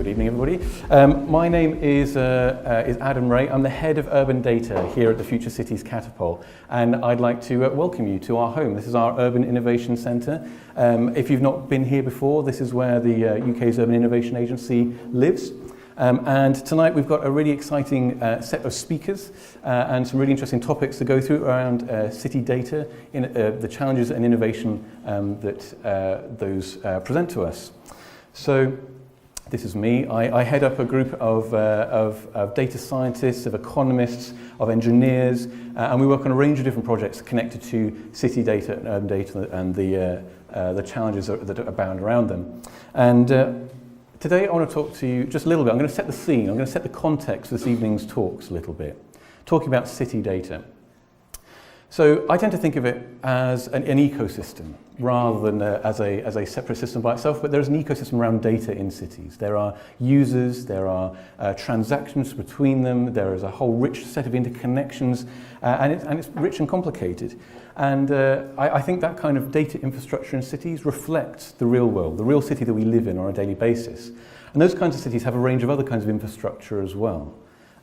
Good evening, everybody. My name is Adam Ray. I'm the head of urban data here at the Future Cities Catapult, and I'd like to welcome you to our home. This is our Urban Innovation Centre. If you've not been here before, this is where the UK's Urban Innovation Agency lives. And tonight we've got a really exciting set of speakers and some really interesting topics to go through around city data, the challenges and innovation that those present to us. So this is me. I head up a group of data scientists, of economists, of engineers, and we work on a range of different projects connected to city data and urban data and the challenges that abound around them. And today I want to talk to you just a little bit. I'm going to set the scene. I'm going to set the context for this evening's talks a little bit, talking about city data. So I tend to think of it as an ecosystem rather than as a separate system by itself, but there's an ecosystem around data in cities. There are users, there are transactions between them, there is a whole rich set of interconnections, and it's rich and complicated. And I think that kind of data infrastructure in cities reflects the real world, the real city that we live in on a daily basis. And those kinds of cities have a range of other kinds of infrastructure as well.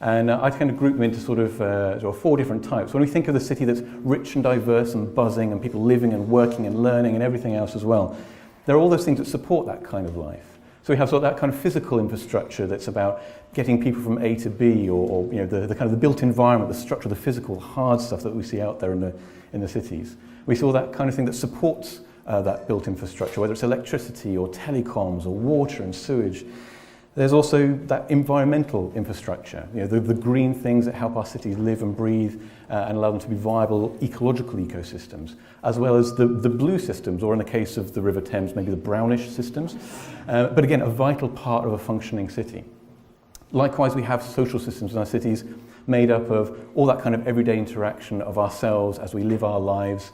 And I kind of group them into sort of 4 different types. When we think of the city that's rich and diverse and buzzing and people living and working and learning and everything else as well, there are all those things that support that kind of life. So we have sort of that kind of physical infrastructure that's about getting people from A to B, or you know, the kind of the built environment, the structure, the physical hard stuff that we see out there in the cities. We see all that kind of thing that supports that built infrastructure, whether it's electricity or telecoms or water and sewage. There's also that environmental infrastructure, you know, the green things that help our cities live and breathe and allow them to be viable ecological ecosystems, as well as the blue systems, or in the case of the River Thames, maybe the brownish systems, but again, a vital part of a functioning city. Likewise, we have social systems in our cities made up of all that kind of everyday interaction of ourselves as we live our lives,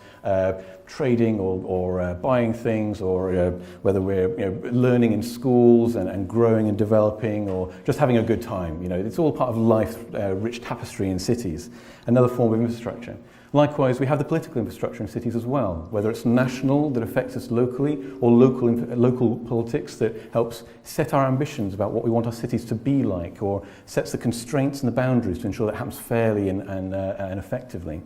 trading or buying things, or whether we're learning in schools and growing and developing, or just having a good time. You know, it's all part of life, rich tapestry in cities, another form of infrastructure. Likewise, we have the political infrastructure in cities as well, whether it's national that affects us locally, or local politics that helps set our ambitions about what we want our cities to be like, or sets the constraints and the boundaries to ensure that happens fairly and effectively.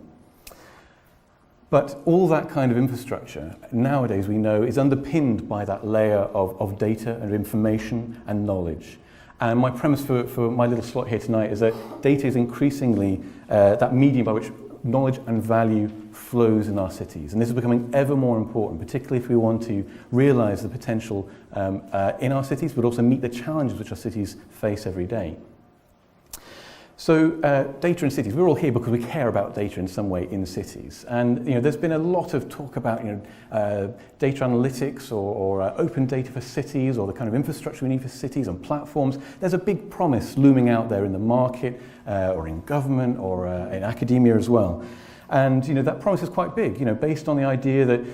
But all that kind of infrastructure, nowadays we know, is underpinned by that layer of data and information and knowledge. And my premise for my little slot here tonight is that data is increasingly that medium by which knowledge and value flows in our cities. And this is becoming ever more important, particularly if we want to realise the potential in our cities, but also meet the challenges which our cities face every day. So data in cities, we're all here because we care about data in some way in cities. And you know, there's been a lot of talk about data analytics or open data for cities, or the kind of infrastructure we need for cities and platforms. There's a big promise looming out there in the market or in government or in academia as well. And you know, that promise is quite big, you know, based on the idea that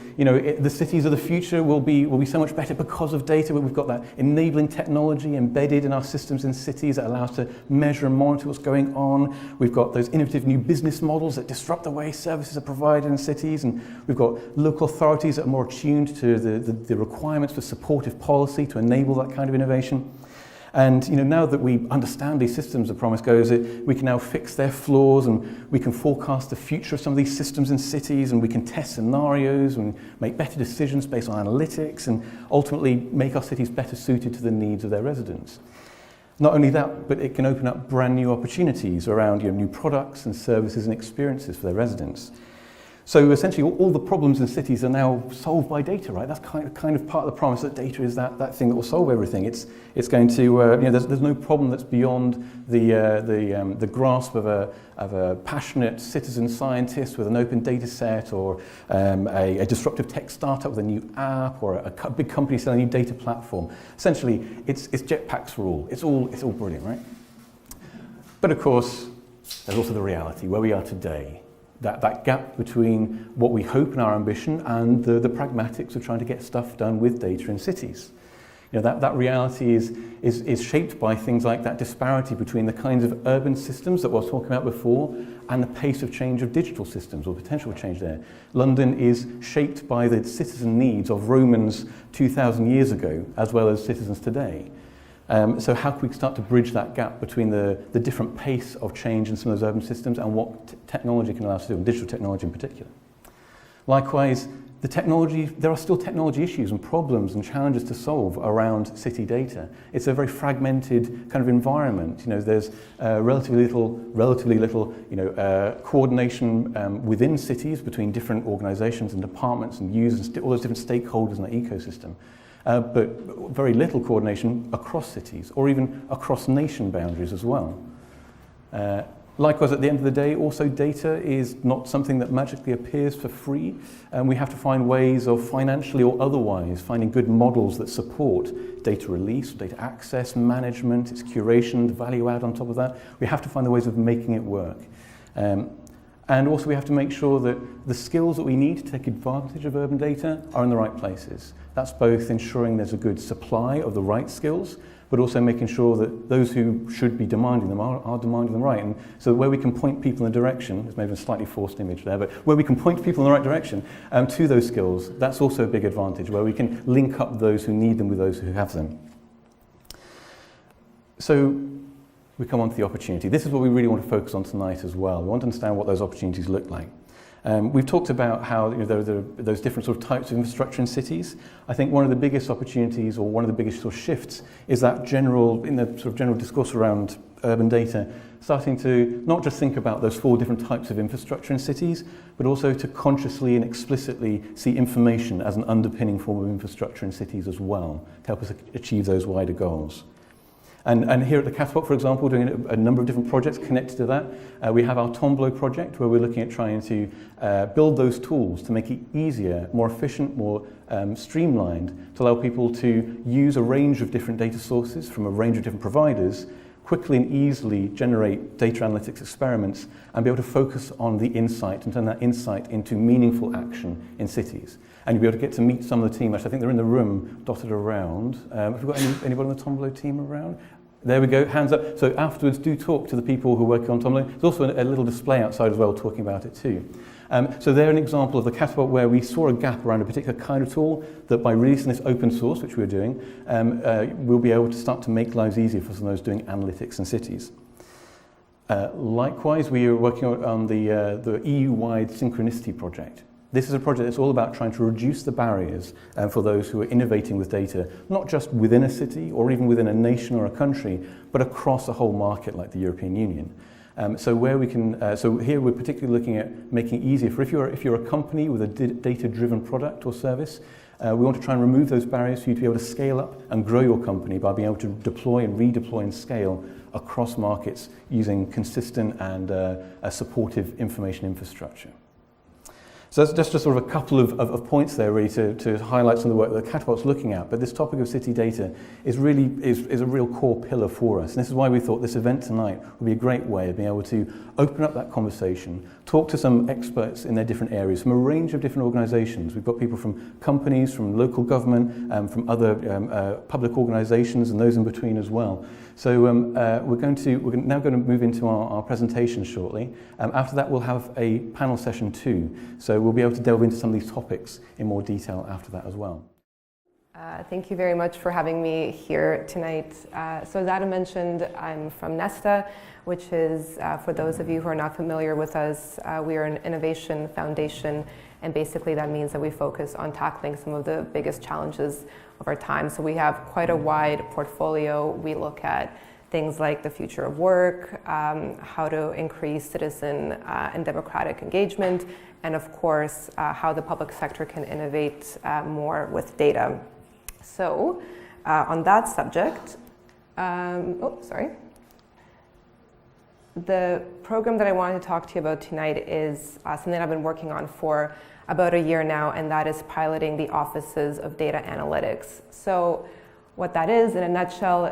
the cities of the future will be so much better because of data. We've got that enabling technology embedded in our systems in cities that allow us to measure and monitor what's going on. We've got those innovative new business models that disrupt the way services are provided in cities, and we've got local authorities that are more attuned to the requirements for supportive policy to enable that kind of innovation. And now that we understand these systems, the promise goes that we can now fix their flaws, and we can forecast the future of some of these systems in cities, and we can test scenarios and make better decisions based on analytics, and ultimately make our cities better suited to the needs of their residents. Not only that, but it can open up brand new opportunities around new products and services and experiences for their residents. So essentially all the problems in cities are now solved by data, right? That's kind of part of the promise, that data is that thing that will solve everything. It's going to, there's no problem that's beyond the grasp of a passionate citizen scientist with an open data set, or a disruptive tech startup with a new app, or a big company selling a new data platform. Essentially, it's jetpacks for all. It's all brilliant, right? But of course, there's also the reality, where we are today. That gap between what we hope and our ambition and the pragmatics of trying to get stuff done with data in cities. That reality is shaped by things like that disparity between the kinds of urban systems that I was talking about before and the pace of change of digital systems, or potential change there. London is shaped by the citizen needs of Romans 2,000 years ago, as well as citizens today. So how can we start to bridge that gap between the different pace of change in some of those urban systems and what technology can allow us to do, and digital technology in particular. Likewise, there are still technology issues and problems and challenges to solve around city data. It's a very fragmented kind of environment. There's relatively little coordination within cities between different organizations and departments and users, all those different stakeholders in the ecosystem. But very little coordination across cities or even across nation boundaries as well. Likewise, at the end of the day, also data is not something that magically appears for free, and we have to find ways of financially or otherwise finding good models that support data release, data access, management, its curation, the value add on top of that. We have to find the ways of making it work. And also we have to make sure that the skills that we need to take advantage of urban data are in the right places. That's both ensuring there's a good supply of the right skills, but also making sure that those who should be demanding them are demanding them right. And so where we can point people in a direction, there's maybe a slightly forced image there, but where we can point people in the right direction to those skills, that's also a big advantage, where we can link up those who need them with those who have them. So we come on to the opportunity. This is what we really want to focus on tonight as well. We want to understand what those opportunities look like. We've talked about how there are those different sort of types of infrastructure in cities. I think one of the biggest opportunities, or one of the biggest sort of shifts, is that in the sort of general discourse around urban data, starting to not just think about those 4 different types of infrastructure in cities, but also to consciously and explicitly see information as an underpinning form of infrastructure in cities as well, to help us achieve those wider goals. And here at the Catapult, for example, doing a number of different projects connected to that. We have our Tombow project, where we're looking at trying to build those tools to make it easier, more efficient, more streamlined, to allow people to use a range of different data sources from a range of different providers, quickly and easily generate data analytics experiments, and be able to focus on the insight and turn that insight into meaningful action in cities. And you'll be able to get to meet some of the team. Actually, I think they're in the room dotted around. Have we got anybody on the Tombow team around? There we go, hands up. So afterwards, do talk to the people who are working on Tombow. There's also a little display outside as well talking about it too. So they're an example of the Catapult where we saw a gap around a particular kind of tool that by releasing this open source, which we're doing, we'll be able to start to make lives easier for some of those doing analytics in cities. Likewise, we are working on the EU-wide synchronicity project. This is a project that's all about trying to reduce the barriers for those who are innovating with data, not just within a city or even within a nation or a country, but across a whole market like the European Union. So here we're particularly looking at making it easier for if you're a company with a data-driven product or service. We want to try and remove those barriers for you to be able to scale up and grow your company by being able to deploy and redeploy and scale across markets using consistent and a supportive information infrastructure. So that's just sort of a couple of points there really to highlight some of the work that Catapult's looking at, but this topic of city data is a real core pillar for us. And this is why we thought this event tonight would be a great way of being able to open up that conversation, talk to some experts in their different areas from a range of different organizations. We've got people from companies, from local government, from other public organizations and those in between as well. So we're now going to move into our presentation shortly. After that, we'll have a panel session too. So we'll be able to delve into some of these topics in more detail after that as well. Thank you very much for having me here tonight. So as Adam mentioned, I'm from Nesta, which is, for those of you who are not familiar with us, we are an innovation foundation, and basically that means that we focus on tackling some of the biggest challenges of our time. So we have quite a wide portfolio. We look at things like the future of work, how to increase citizen and democratic engagement, and of course, how the public sector can innovate more with data. So on that subject, the program that I wanted to talk to you about tonight is something I've been working on for about a year now, and that is piloting the offices of data analytics. So what that is, in a nutshell,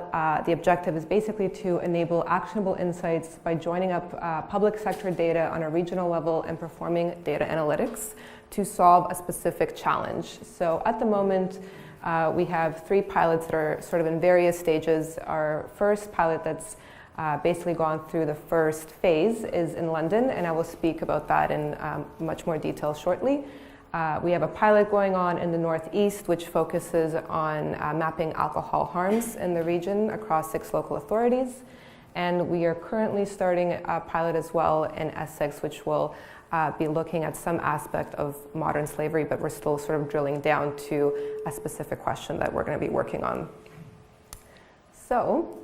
the objective is basically to enable actionable insights by joining up public sector data on a regional level and performing data analytics to solve a specific challenge. So at the moment, we have 3 pilots that are sort of in various stages. Our first pilot that's basically gone through the first phase is in London, and I will speak about that in much more detail shortly. We have a pilot going on in the Northeast, which focuses on mapping alcohol harms in the region across 6 local authorities. And we are currently starting a pilot as well in Essex, which will be looking at some aspect of modern slavery, but we're still sort of drilling down to a specific question that we're going to be working on. So,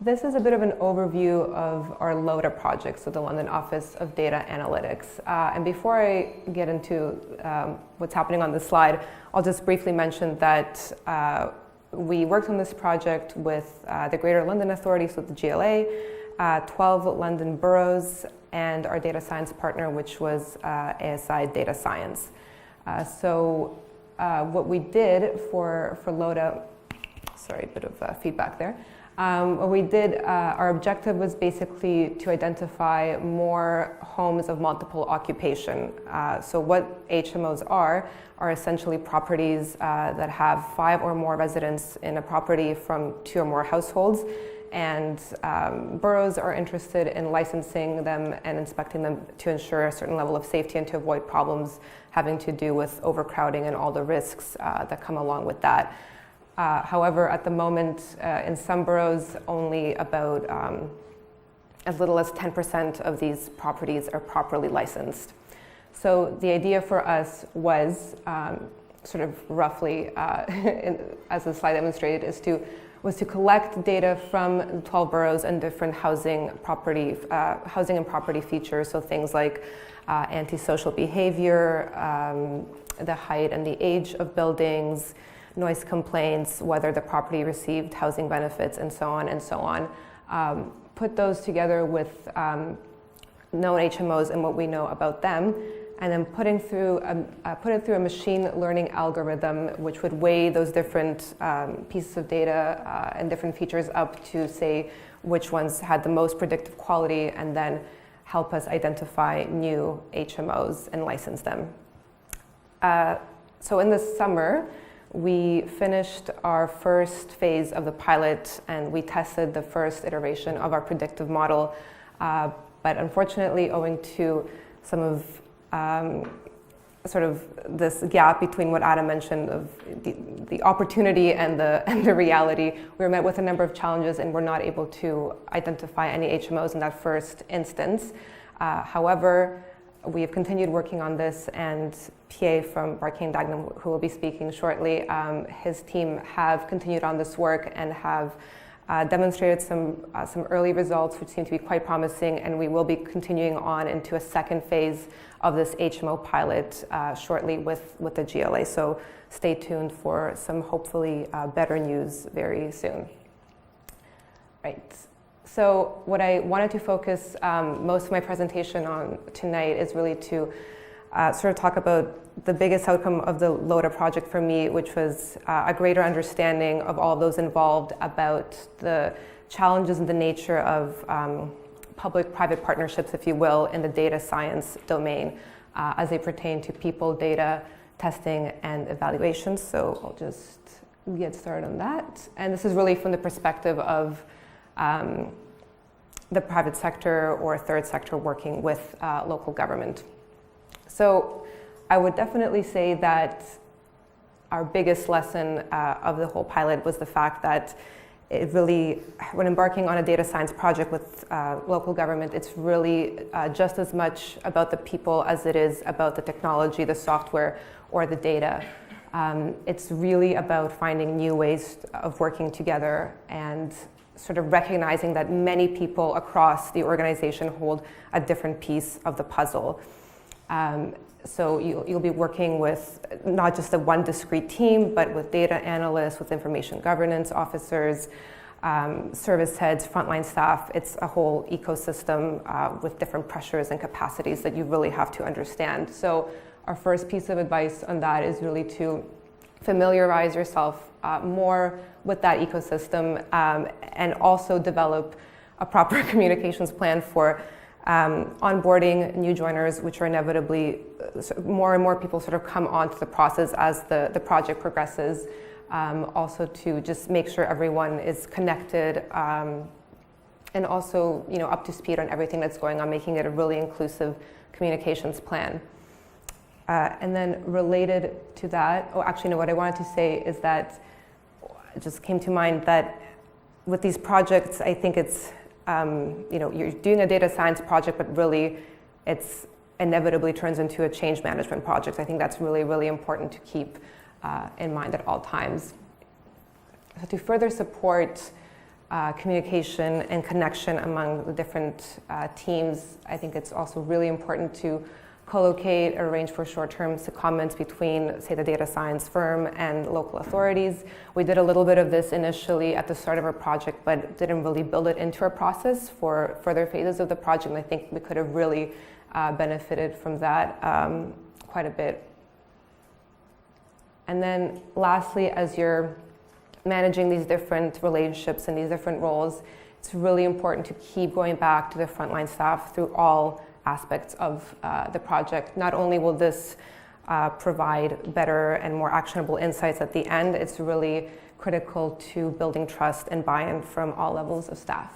this is a bit of an overview of our LODA project, so the London Office of Data Analytics. And before I get into what's happening on this slide, I'll just briefly mention that we worked on this project with the Greater London Authority, so the GLA, 12 London boroughs, and our data science partner, which was ASI Data Science. So what we did for LODA, sorry, a bit of feedback there. What we did, our objective was basically to identify more homes of multiple occupation. So what HMOs are essentially properties that have 5 or more residents in a property from 2 or more households. And boroughs are interested in licensing them and inspecting them to ensure a certain level of safety and to avoid problems having to do with overcrowding and all the risks that come along with that. However, at the moment, in some boroughs, only about as little as 10% of these properties are properly licensed. So the idea for us was, sort of roughly, as the slide demonstrated, was to collect data from 12 boroughs and different housing and property features, so things like antisocial behavior, the height and the age of buildings, noise complaints, whether the property received housing benefits, and so on and so on. Put those together with known HMOs and what we know about them, and then put it through a machine learning algorithm, which would weigh those different pieces of data and different features up to say which ones had the most predictive quality, and then help us identify new HMOs and license them. So in the summer, we finished our first phase of the pilot, and we tested the first iteration of our predictive model. But unfortunately, owing to some of sort of this gap between what Adam mentioned of the opportunity and the reality, we were met with a number of challenges and were not able to identify any HMOs in that first instance. However, we have continued working on this, and PA from Borough and Dagenham, who will be speaking shortly, his team have continued on this work and have demonstrated some early results which seem to be quite promising, and we will be continuing on into a second phase of this HMO pilot shortly with the GLA. So stay tuned for some hopefully better news very soon. Right. So what I wanted to focus most of my presentation on tonight is really to sort of talk about the biggest outcome of the LODA project for me, which was a greater understanding of all those involved about the challenges and the nature of public-private partnerships, if you will, in the data science domain as they pertain to people, data, testing, and evaluation. So I'll just get started on that. And this is really from the perspective of the private sector or third sector working with local government. So I would definitely say that our biggest lesson of the whole pilot was the fact that it really, when embarking on a data science project with local government, it's really just as much about the people as it is about the technology, the software, or the data. It's really about finding new ways of working together and sort of recognizing that many people across the organization hold a different piece of the puzzle. So you'll be working with not just the one discrete team, but with data analysts, with information governance officers, service heads, frontline staff. It's a whole ecosystem with different pressures and capacities that you really have to understand. So our first piece of advice on that is really to familiarize yourself more with that ecosystem and also develop a proper communications plan for onboarding new joiners, which are inevitably more and more people sort of come onto the process as the project progresses. Also to just make sure everyone is connected and also up to speed on everything that's going on, making it a really inclusive communications plan. And then related to that, oh, actually, no, what I wanted to say is that it just came to mind that with these projects, I think it's, you're doing a data science project, but really it's inevitably turns into a change management project. I think that's really, really important to keep in mind at all times. So to further support communication and connection among the different teams, I think it's also really important to co-locate or arrange for short-term secondments between, say, the data science firm and local authorities. We did a little bit of this initially at the start of our project, but didn't really build it into our process for further phases of the project, and I think we could have really benefited from that quite a bit. And then lastly, as you're managing these different relationships and these different roles, it's really important to keep going back to the frontline staff through all aspects of the project. Not only will this provide better and more actionable insights at the end, it's really critical to building trust and buy-in from all levels of staff.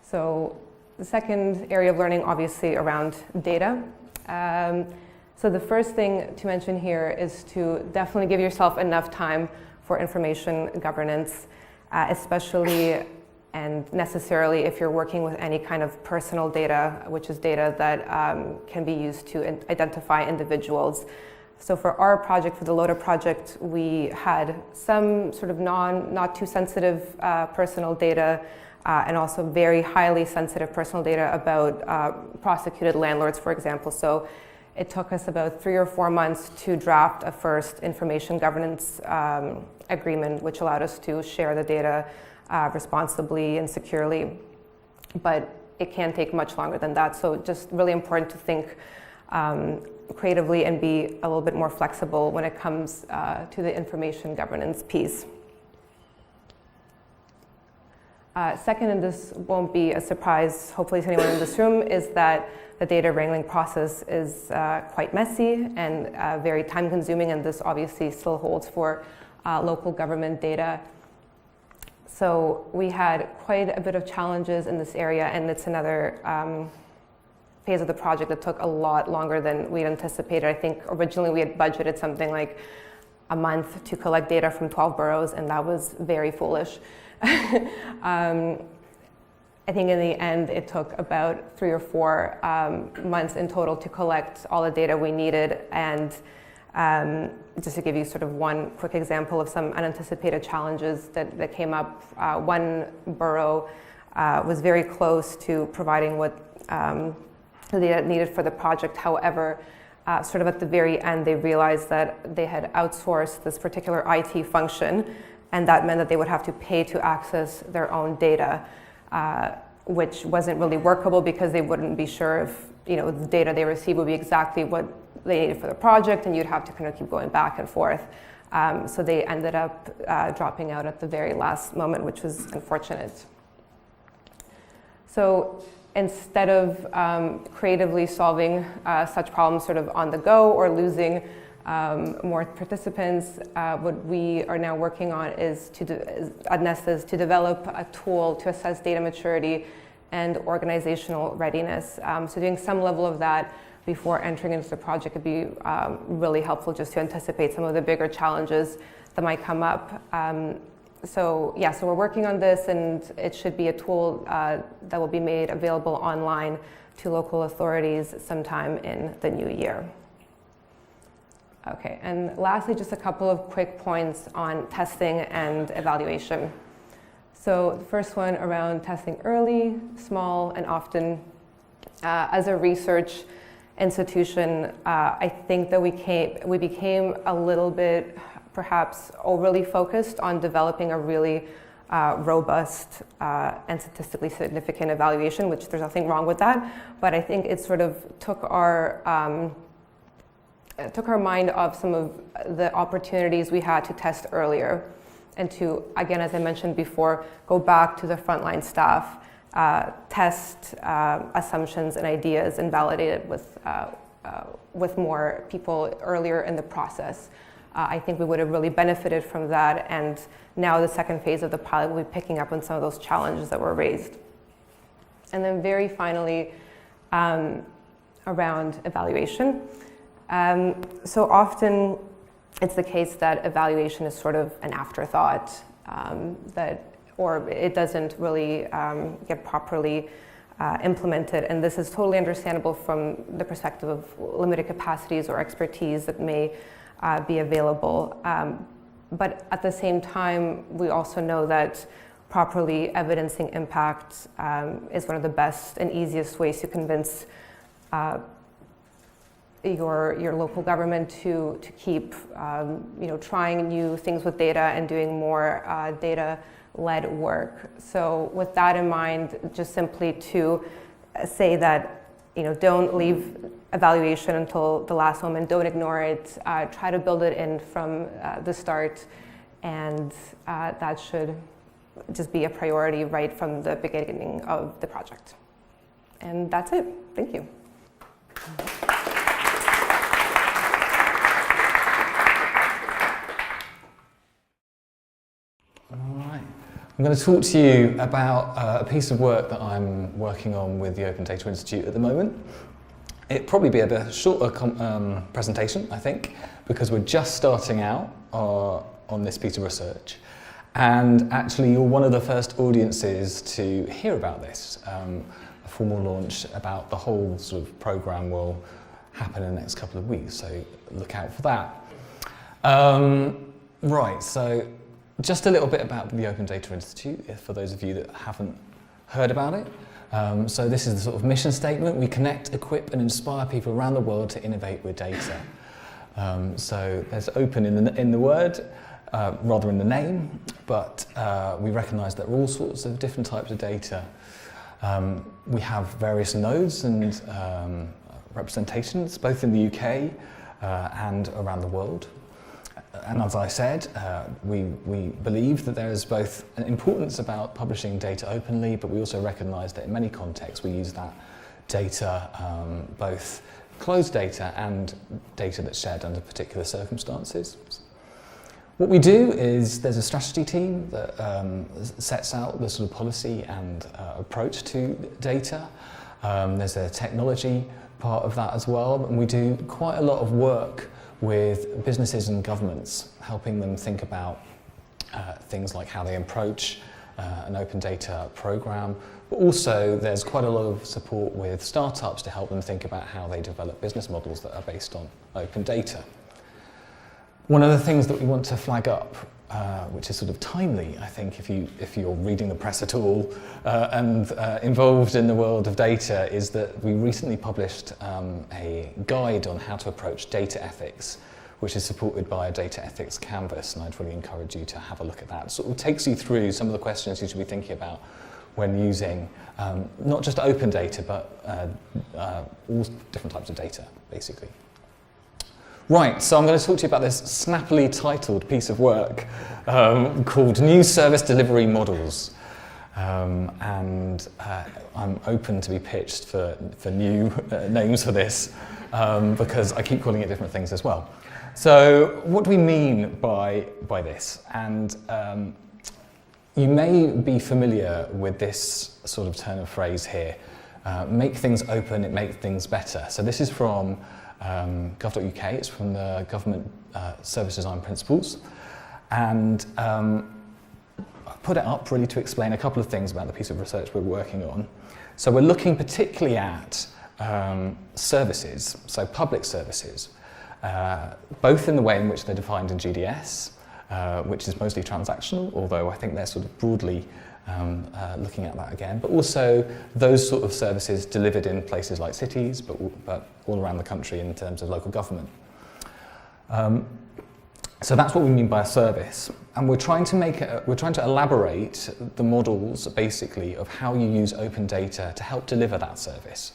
So the second area of learning, obviously, around data. So the first thing to mention here is to definitely give yourself enough time for information governance, especially and necessarily if you're working with any kind of personal data, which is data that can be used to identify individuals. So for our project, for the LODA project, we had some sort of not too sensitive personal data and also very highly sensitive personal data about prosecuted landlords, for example. So it took us about 3 or 4 months to draft a first information governance agreement, which allowed us to share the data responsibly and securely, but it can take much longer than that. So just really important to think creatively and be a little bit more flexible when it comes to the information governance piece. Second, and this won't be a surprise, hopefully, to anyone in this room, is that the data wrangling process is quite messy and very time-consuming, and this obviously still holds for local government data. So we had quite a bit of challenges in this area, and it's another phase of the project that took a lot longer than we'd anticipated. I think originally we had budgeted something like a month to collect data from 12 boroughs, and that was very foolish. I think in the end it took about 3 or 4 months in total to collect all the data we needed. And just to give you sort of one quick example of some unanticipated challenges that came up, one borough was very close to providing what the data needed for the project. However, sort of at the very end, they realized that they had outsourced this particular IT function, and that meant that they would have to pay to access their own data, which wasn't really workable because they wouldn't be sure if the data they received would be exactly what they needed for the project, and you'd have to kind of keep going back and forth. So they ended up dropping out at the very last moment, which was unfortunate. So instead of creatively solving such problems sort of on the go or losing more participants, what we are now working on is at Nesta is to develop a tool to assess data maturity and organizational readiness. So doing some level of that before entering into the project would be really helpful, just to anticipate some of the bigger challenges that might come up. So we're working on this, and it should be a tool that will be made available online to local authorities sometime in the new year. Okay, and lastly, just a couple of quick points on testing and evaluation. So the first one around testing early, small, and often. As a research institution, I think that we became a little bit perhaps overly focused on developing a really robust and statistically significant evaluation, which there's nothing wrong with that, but I think it sort of took our mind off some of the opportunities we had to test earlier, and to, again, as I mentioned before, go back to the frontline staff, test assumptions and ideas, and validate it with more people earlier in the process. I think we would have really benefited from that, and now the second phase of the pilot will be picking up on some of those challenges that were raised. And then very finally, around evaluation. So often it's the case that evaluation is sort of an afterthought, or it doesn't really get properly implemented, and this is totally understandable from the perspective of limited capacities or expertise that may be available. But at the same time, we also know that properly evidencing impact is one of the best and easiest ways to convince your local government to keep trying new things with data and doing more data-led work. So with that in mind, just simply to say that don't leave evaluation until the last moment, don't ignore it, try to build it in from the start, and that should just be a priority right from the beginning of the project. And that's it. Thank you. I'm going to talk to you about a piece of work that I'm working on with the Open Data Institute at the moment. It'll probably be a bit shorter presentation, I think, because we're just starting out on this piece of research. And actually, you're one of the first audiences to hear about this. A formal launch about the whole sort of programme will happen in the next couple of weeks, so look out for that. Right, so just a little bit about the Open Data Institute, for those of you that haven't heard about it. So this is the sort of mission statement. We connect, equip and inspire people around the world to innovate with data. So there's open in the word, rather in the name, but we recognise that there are all sorts of different types of data. We have various nodes and representations, both in the UK and around the world. And as I said, we believe that there is both an importance about publishing data openly, but we also recognise that in many contexts we use that data, both closed data and data that's shared under particular circumstances. What we do is there's a strategy team that sets out the sort of policy and approach to data. There's a technology part of that as well, and we do quite a lot of work with businesses and governments, helping them think about things like how they approach an open data program, but also there's quite a lot of support with startups to help them think about how they develop business models that are based on open data. One of the things that we want to flag up, which is sort of timely, I think, if you're reading the press at all and involved in the world of data, is that we recently published a guide on how to approach data ethics, which is supported by a data ethics canvas, and I'd really encourage you to have a look at that. It sort of takes you through some of the questions you should be thinking about when using not just open data, but all different types of data, basically. Right, so I'm going to talk to you about this snappily titled piece of work called New Service Delivery Models. And I'm open to be pitched for new names for this because I keep calling it different things as well. So what do we mean by this? And you may be familiar with this sort of turn of phrase here. Make things open, it makes things better. So this is from gov.uk, it's from the Government Service Design Principles, and I put it up really to explain a couple of things about the piece of research we're working on. So we're looking particularly at services, so public services, both in the way in which they're defined in GDS, which is mostly transactional, although I think they're sort of broadly looking at that again, but also those sort of services delivered in places like cities, but all around the country in terms of local government. So that's what we mean by a service, and we're trying to elaborate the models basically of how you use open data to help deliver that service.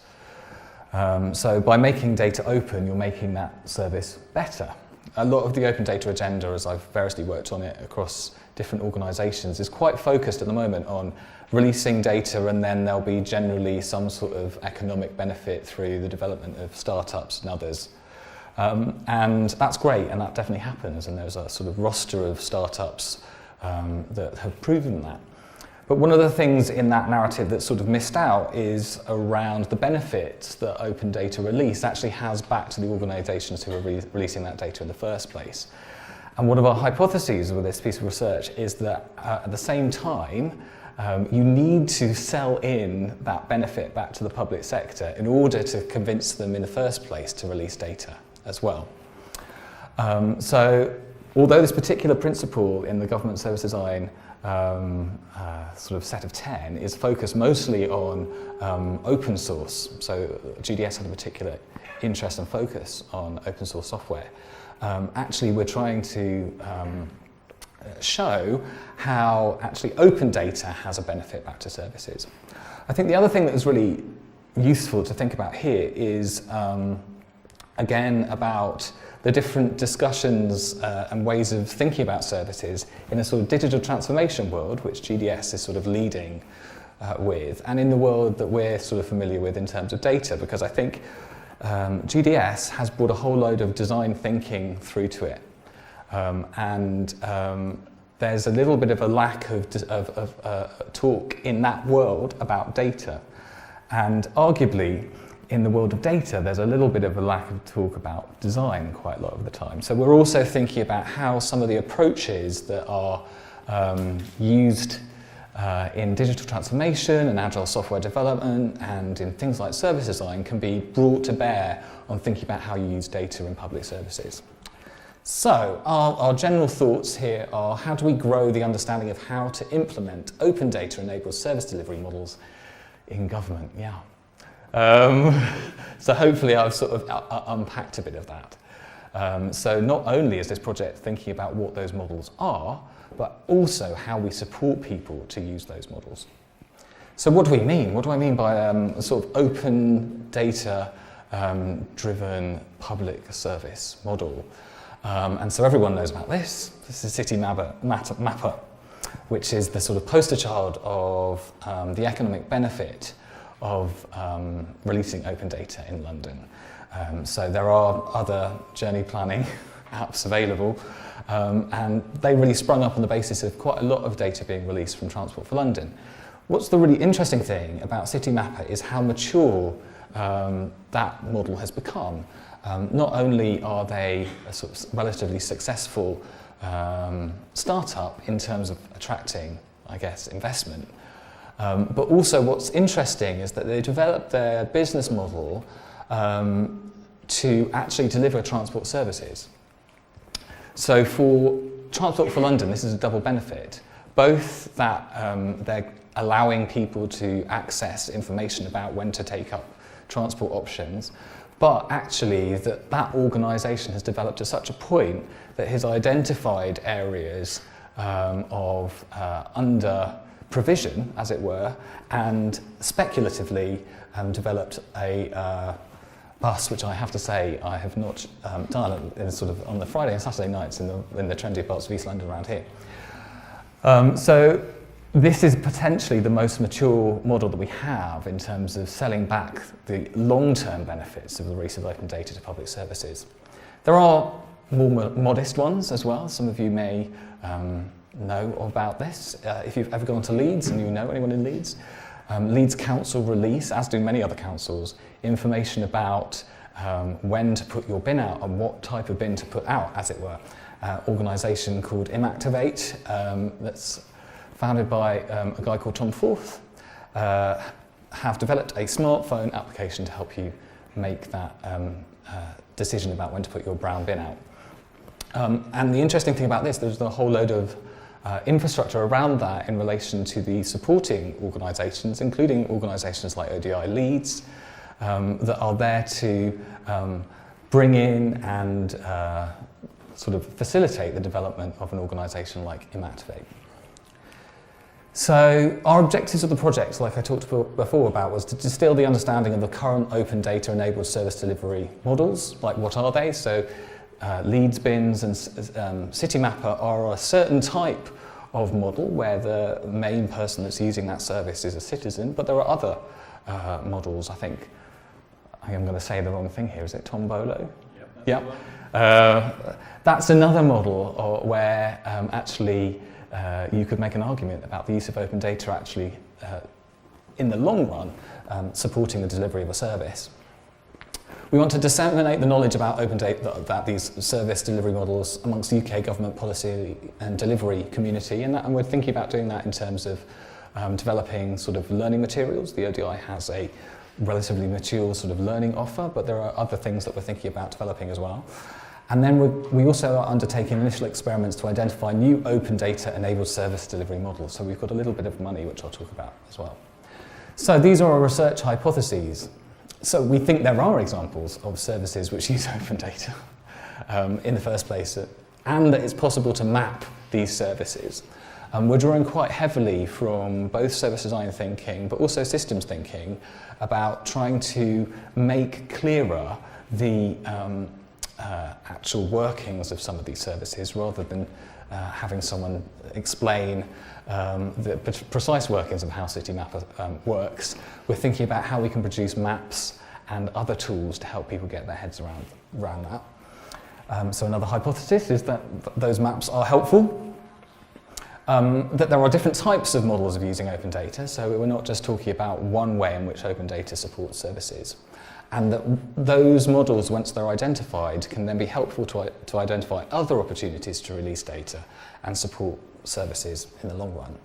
So by making data open, you're making that service better. A lot of the open data agenda, as I've variously worked on it across different organisations, is quite focused at the moment on releasing data, and then there'll be generally some sort of economic benefit through the development of startups and others. And that's great, and that definitely happens, and there's a sort of roster of startups that have proven that. But one of the things in that narrative that's sort of missed out is around the benefits that open data release actually has back to the organisations who are releasing that data in the first place. And one of our hypotheses with this piece of research is that at the same time, you need to sell in that benefit back to the public sector in order to convince them in the first place to release data as well. So although this particular principle in the government service design sort of set of 10 is focused mostly on open source, so GDS had a particular interest and focus on open source software. Actually, we're trying to show how actually open data has a benefit back to services. I think the other thing that is really useful to think about here is again about the different discussions and ways of thinking about services in a sort of digital transformation world, which GDS is sort of leading with, and in the world that we're sort of familiar with in terms of data, because I think GDS has brought a whole load of design thinking through to it. There's a little bit of a lack of talk in that world about data. And arguably, in the world of data, there's a little bit of a lack of talk about design quite a lot of the time. So we're also thinking about how some of the approaches that are used in digital transformation and agile software development and in things like service design can be brought to bear on thinking about how you use data in public services. So our general thoughts here are, how do we grow the understanding of how to implement open data-enabled service delivery models in government? Yeah. So hopefully I've sort of unpacked a bit of that. So not only is this project thinking about what those models are, but also how we support people to use those models. So what do we mean? What do I mean by a sort of open data driven public service model? And so everyone knows about this. This is City Mapper, which is the sort of poster child of the economic benefit of releasing open data in London. So there are other journey planning apps available, and they really sprung up on the basis of quite a lot of data being released from Transport for London. What's the really interesting thing about City Mapper is how mature that model has become. Not only are they a sort of relatively successful startup in terms of attracting, I guess, investment, but also what's interesting is that they developed their business model to actually deliver transport services. So for Transport for London, this is a double benefit. Both that they're allowing people to access information about when to take up transport options, but actually that organisation has developed to such a point that has identified areas of under provision, as it were, and speculatively developed a bus, which I have to say I have not done in sort of on the Friday and Saturday nights in the trendy parts of East London around here. So this is potentially the most mature model that we have in terms of selling back the long-term benefits of the release of open data to public services. There are more modest ones as well. Some of you may know about this. If you've ever gone to Leeds and you know anyone in Leeds, Leeds Council release, as do many other councils, information about when to put your bin out and what type of bin to put out, as it were. Organisation called Inactivate, that's founded by a guy called Tom Forth, have developed a smartphone application to help you make that decision about when to put your brown bin out. And the interesting thing about this, there's a whole load of infrastructure around that in relation to the supporting organisations, including organisations like ODI Leeds, that are there to bring in and sort of facilitate the development of an organisation like Inactivate. So our objectives of the project, like I talked before about, was to distill the understanding of the current open data enabled service delivery models, like what are they? So Leeds bins and City Mapper are a certain type of model where the main person that's using that service is a citizen, but there are other models. I think I'm going to say the wrong thing here. Is it Tombolo? Yep. That's another model where actually you could make an argument about the use of open data actually, in the long run, supporting the delivery of a service. We want to disseminate the knowledge about open data, about these service delivery models amongst the UK government policy and delivery community, and we're thinking about doing that in terms of developing sort of learning materials. The ODI has a relatively mature sort of learning offer, but there are other things that we're thinking about developing as well. And then we also are undertaking initial experiments to identify new open data enabled service delivery models. So we've got a little bit of money, which I'll talk about as well. So these are our research hypotheses. So we think there are examples of services which use open data in the first place, and that it's possible to map these services. We're drawing quite heavily from both service design thinking, but also systems thinking, about trying to make clearer the actual workings of some of these services, rather than having someone explain the precise workings of how CityMapper works. We're thinking about how we can produce maps and other tools to help people get their heads around that. So another hypothesis is that those maps are helpful, that there are different types of models of using open data, so we're not just talking about one way in which open data supports services, and that those models, once they're identified, can then be helpful to identify other opportunities to release data and support services in the long run.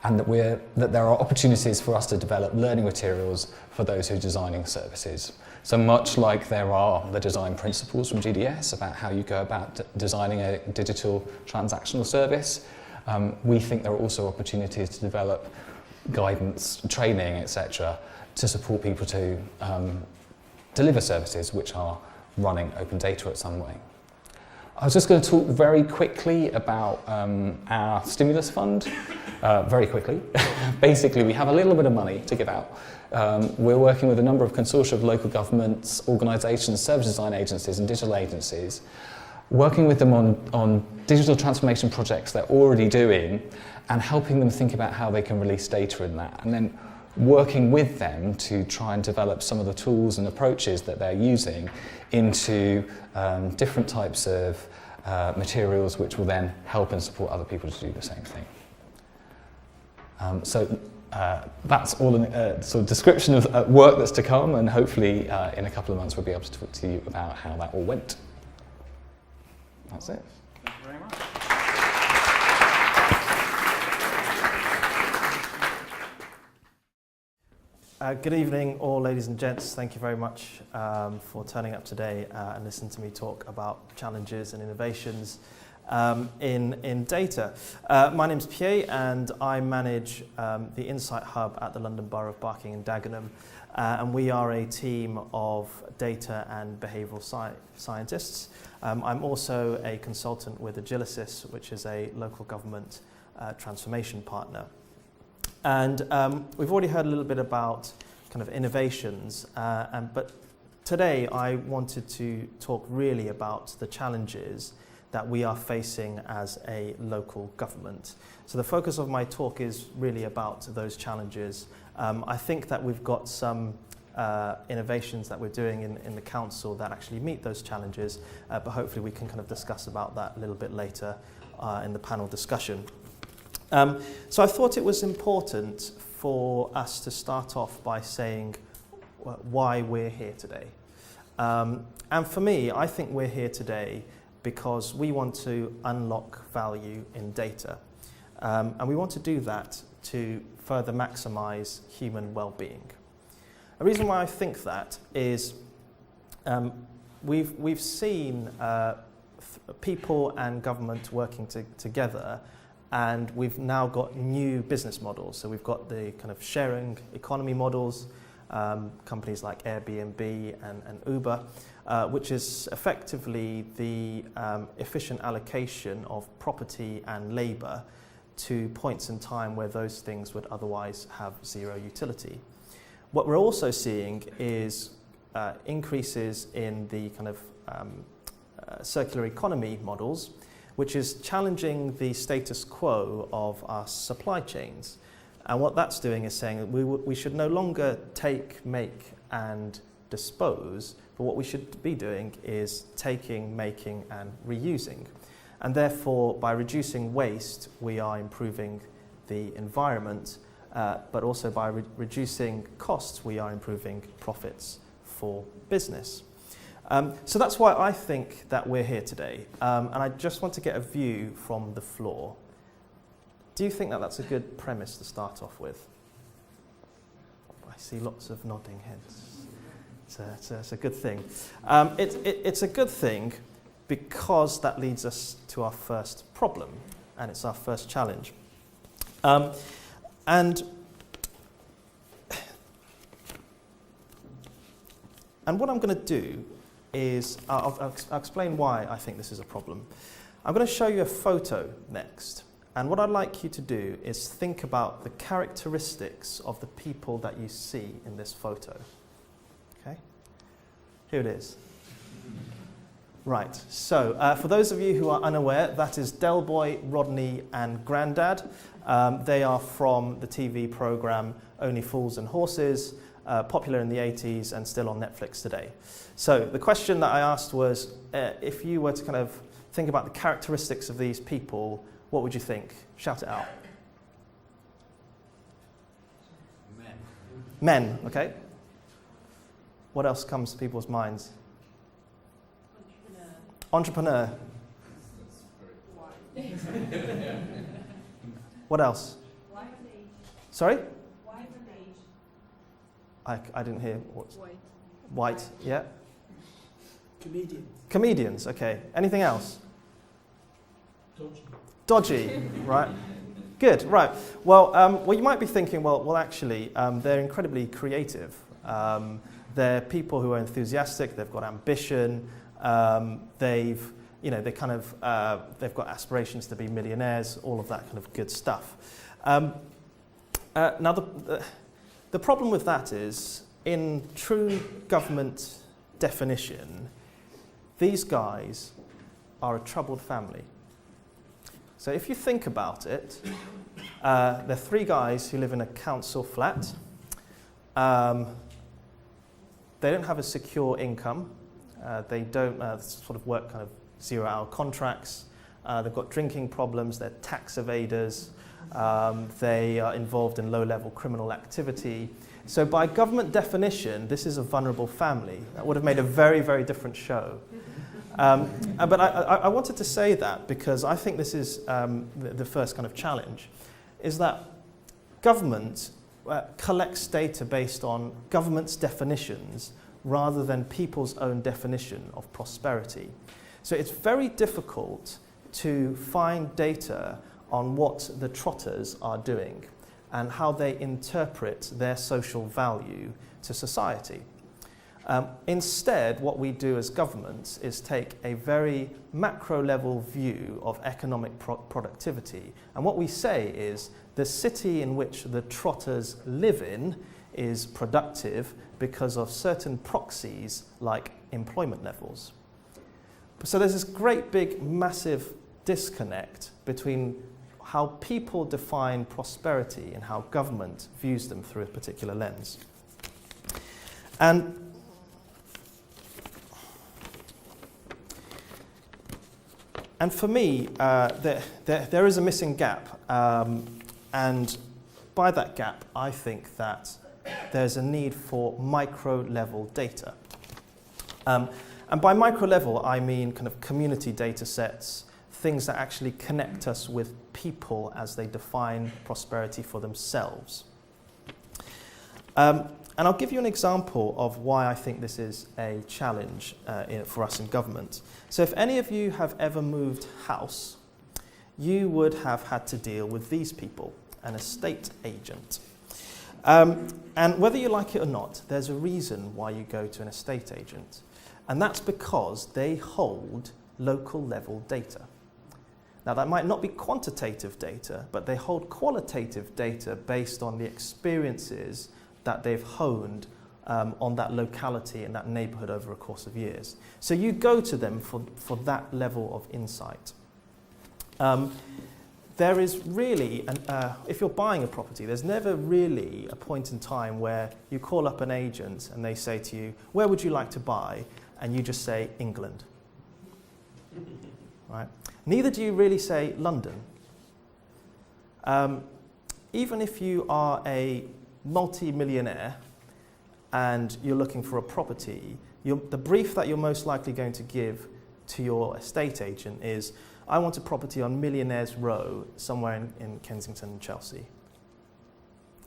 And that there are opportunities for us to develop learning materials for those who are designing services. So much like there are the design principles from GDS about how you go about designing a digital transactional service, we think there are also opportunities to develop guidance, training, etc., to support people to deliver services which are running open data at some way. I was just going to talk very quickly about our stimulus fund, very quickly. Basically, we have a little bit of money to give out. We're working with a number of consortia of local governments, organisations, service design agencies and digital agencies, working with them on digital transformation projects they're already doing and helping them think about how they can release data in that, and then working with them to try and develop some of the tools and approaches that they're using into different types of materials which will then help and support other people to do the same thing. So that's all a sort of description of work that's to come, and hopefully in a couple of months we'll be able to talk to you about how that all went. That's it. Thank you very much. Good evening, all ladies and gents. Thank you very much for turning up today and listening to me talk about challenges and innovations in data. My name's Pierre, and I manage the Insight Hub at the London Borough of Barking and Dagenham, and we are a team of data and behavioural scientists. I'm also a consultant with Agilicis, which is a local government transformation partner. And we've already heard a little bit about kind of innovations, but today I wanted to talk really about the challenges that we are facing as a local government. So the focus of my talk is really about those challenges. I think that we've got some innovations that we're doing in the council that actually meet those challenges, but hopefully we can kind of discuss about that a little bit later in the panel discussion. So I thought it was important for us to start off by saying why we're here today. And for me, I think we're here today because we want to unlock value in data. And we want to do that to further maximize human well-being. The reason why I think that is we've seen people and government working together, and we've now got new business models. So we've got the kind of sharing economy models, companies like Airbnb and Uber, which is effectively the efficient allocation of property and labour to points in time where those things would otherwise have zero utility. What we're also seeing is increases in the kind of circular economy models, which is challenging the status quo of our supply chains. And what that's doing is saying that we should no longer take, make, and dispose, but what we should be doing is taking, making, and reusing. And therefore, by reducing waste, we are improving the environment, but also by reducing costs, we are improving profits for business. So that's why I think that we're here today. And I just want to get a view from the floor. Do you think that that's a good premise to start off with? I see lots of nodding heads. It's a good thing. It's a good thing because that leads us to our first problem, and it's our first challenge. And what I'm going to do is, I'll explain why I think this is a problem. I'm going to show you a photo next. And what I'd like you to do is think about the characteristics of the people that you see in this photo. Okay? Here it is. Right, so for those of you who are unaware, that is Del Boy, Rodney and Grandad. They are from the TV program Only Fools and Horses, popular in the 80s and still on Netflix today. So the question that I asked was, if you were to kind of think about the characteristics of these people, what would you think? Shout it out. Men, okay. What else comes to people's minds? Entrepreneur. What else? Sorry? I didn't hear. White, yeah. Comedians, okay. Anything else? Dodgy, right. Good, right. Well, you might be thinking, well, actually, they're incredibly creative. They're people who are enthusiastic, they've got ambition, they've got aspirations to be millionaires, all of that kind of good stuff. Now, the problem with that is, in true government definition, these guys are a troubled family. So if you think about it, they're three guys who live in a council flat. They don't have a secure income. They don't sort of work kind of 0-hour contracts. They've got drinking problems. They're tax evaders. They are involved in low-level criminal activity. So by government definition, this is a vulnerable family. That would have made a very, very different show. But I wanted to say that because I think this is the first kind of challenge, is that government collects data based on government's definitions rather than people's own definition of prosperity. So it's very difficult to find data on what the trotters are doing and how they interpret their social value to society. Instead, what we do as governments is take a very macro-level view of economic productivity. And what we say is the city in which the trotters live in is productive because of certain proxies like employment levels. So there's this great big massive disconnect between how people define prosperity and how government views them through a particular lens. And for me, there is a missing gap. And by that gap, I think that there's a need for micro-level data. And by micro-level, I mean kind of community data sets, things that actually connect us with people as they define prosperity for themselves. And I'll give you an example of why I think this is a challenge for us in government. So if any of you have ever moved house, you would have had to deal with these people, an estate agent. And whether you like it or not, there's a reason why you go to an estate agent. And that's because they hold local level data. Now that might not be quantitative data, but they hold qualitative data based on the experiences that they've honed on that locality and that neighbourhood over a course of years. So you go to them for that level of insight. There is really, if you're buying a property, there's never really a point in time where you call up an agent and they say to you, where would you like to buy? And you just say, England. Right? Neither do you really say London. Even if you are a multi-millionaire and you're looking for a property, the brief that you're most likely going to give to your estate agent is, I want a property on Millionaires Row somewhere in Kensington and Chelsea.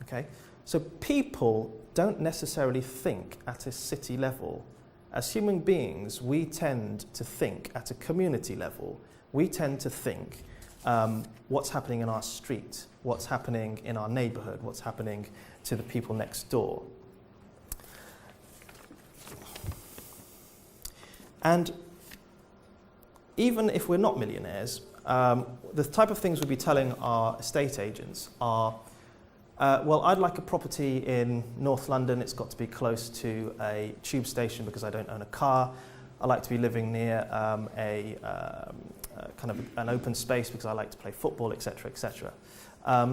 Okay? So people don't necessarily think at a city level. As human beings, we tend to think at a community level. We tend to think what's happening in our street, what's happening in our neighbourhood, what's happening to the people next door. And even if we're not millionaires, the type of things we'll be telling our estate agents are, well, I'd like a property in North London. It's got to be close to a tube station because I don't own a car. I like to be living near kind of an open space because I like to play football, etc., etc.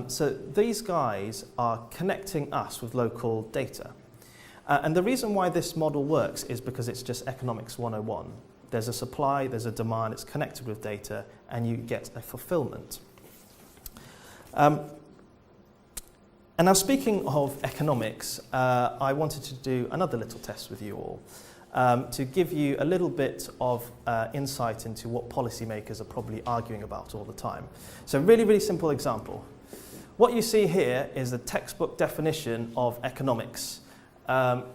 So these guys are connecting us with local data. And the reason why this model works is because it's just economics 101. There's a supply, there's a demand, it's connected with data, and you get a fulfillment. And now, speaking of economics, I wanted to do another little test with you all to give you a little bit of insight into what policymakers are probably arguing about all the time. So, really, really simple example. What you see here is the textbook definition of economics.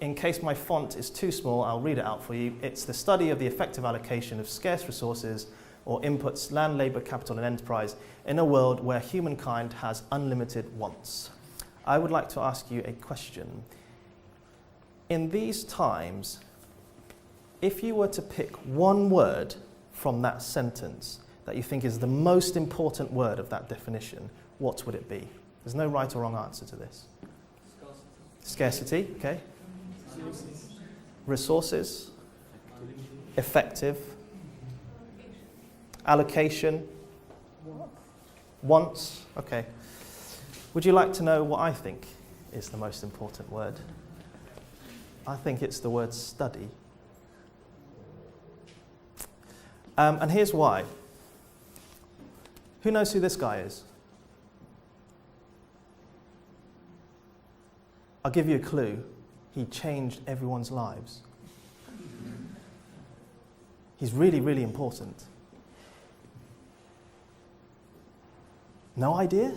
In case my font is too small, I'll read it out for you. It's the study of the effective allocation of scarce resources or inputs, land, labour, capital and enterprise in a world where humankind has unlimited wants. I would like to ask you a question. In these times, if you were to pick one word from that sentence that you think is the most important word of that definition, what would it be? There's no right or wrong answer to this. Scarcity, okay. Resources. Effective. Allocation. Wants, okay. Would you like to know what I think is the most important word? I think it's the word study. And here's why. Who knows who this guy is? I'll give you a clue. He changed everyone's lives. He's really, really important. No idea?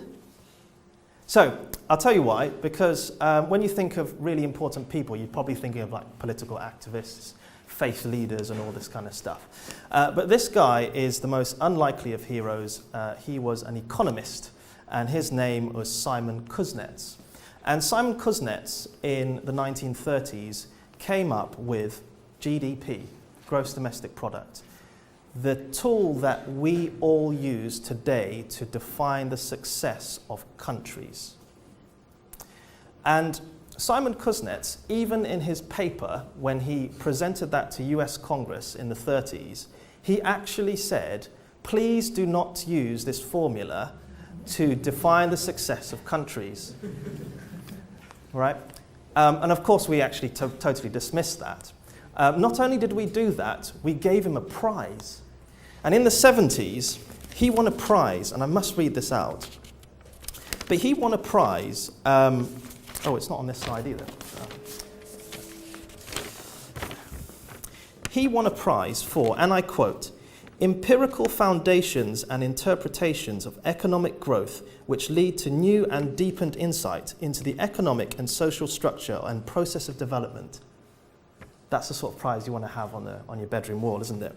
So, I'll tell you why. Because when you think of really important people, you're probably thinking of like political activists, faith leaders, and all this kind of stuff. But this guy is the most unlikely of heroes. He was an economist, and his name was Simon Kuznets. And Simon Kuznets, in the 1930s, came up with GDP, gross domestic product, the tool that we all use today to define the success of countries. And Simon Kuznets, even in his paper, when he presented that to US Congress in the 30s, he actually said, please do not use this formula to define the success of countries. Right? And of course, we actually totally dismissed that. Not only did we do that, we gave him a prize. And in the 70s, he won a prize, and I must read this out. But he won a prize. Oh, it's not on this slide either. He won a prize for, and I quote, empirical foundations and interpretations of economic growth which lead to new and deepened insight into the economic and social structure and process of development. That's the sort of prize you want to have on your bedroom wall, isn't it?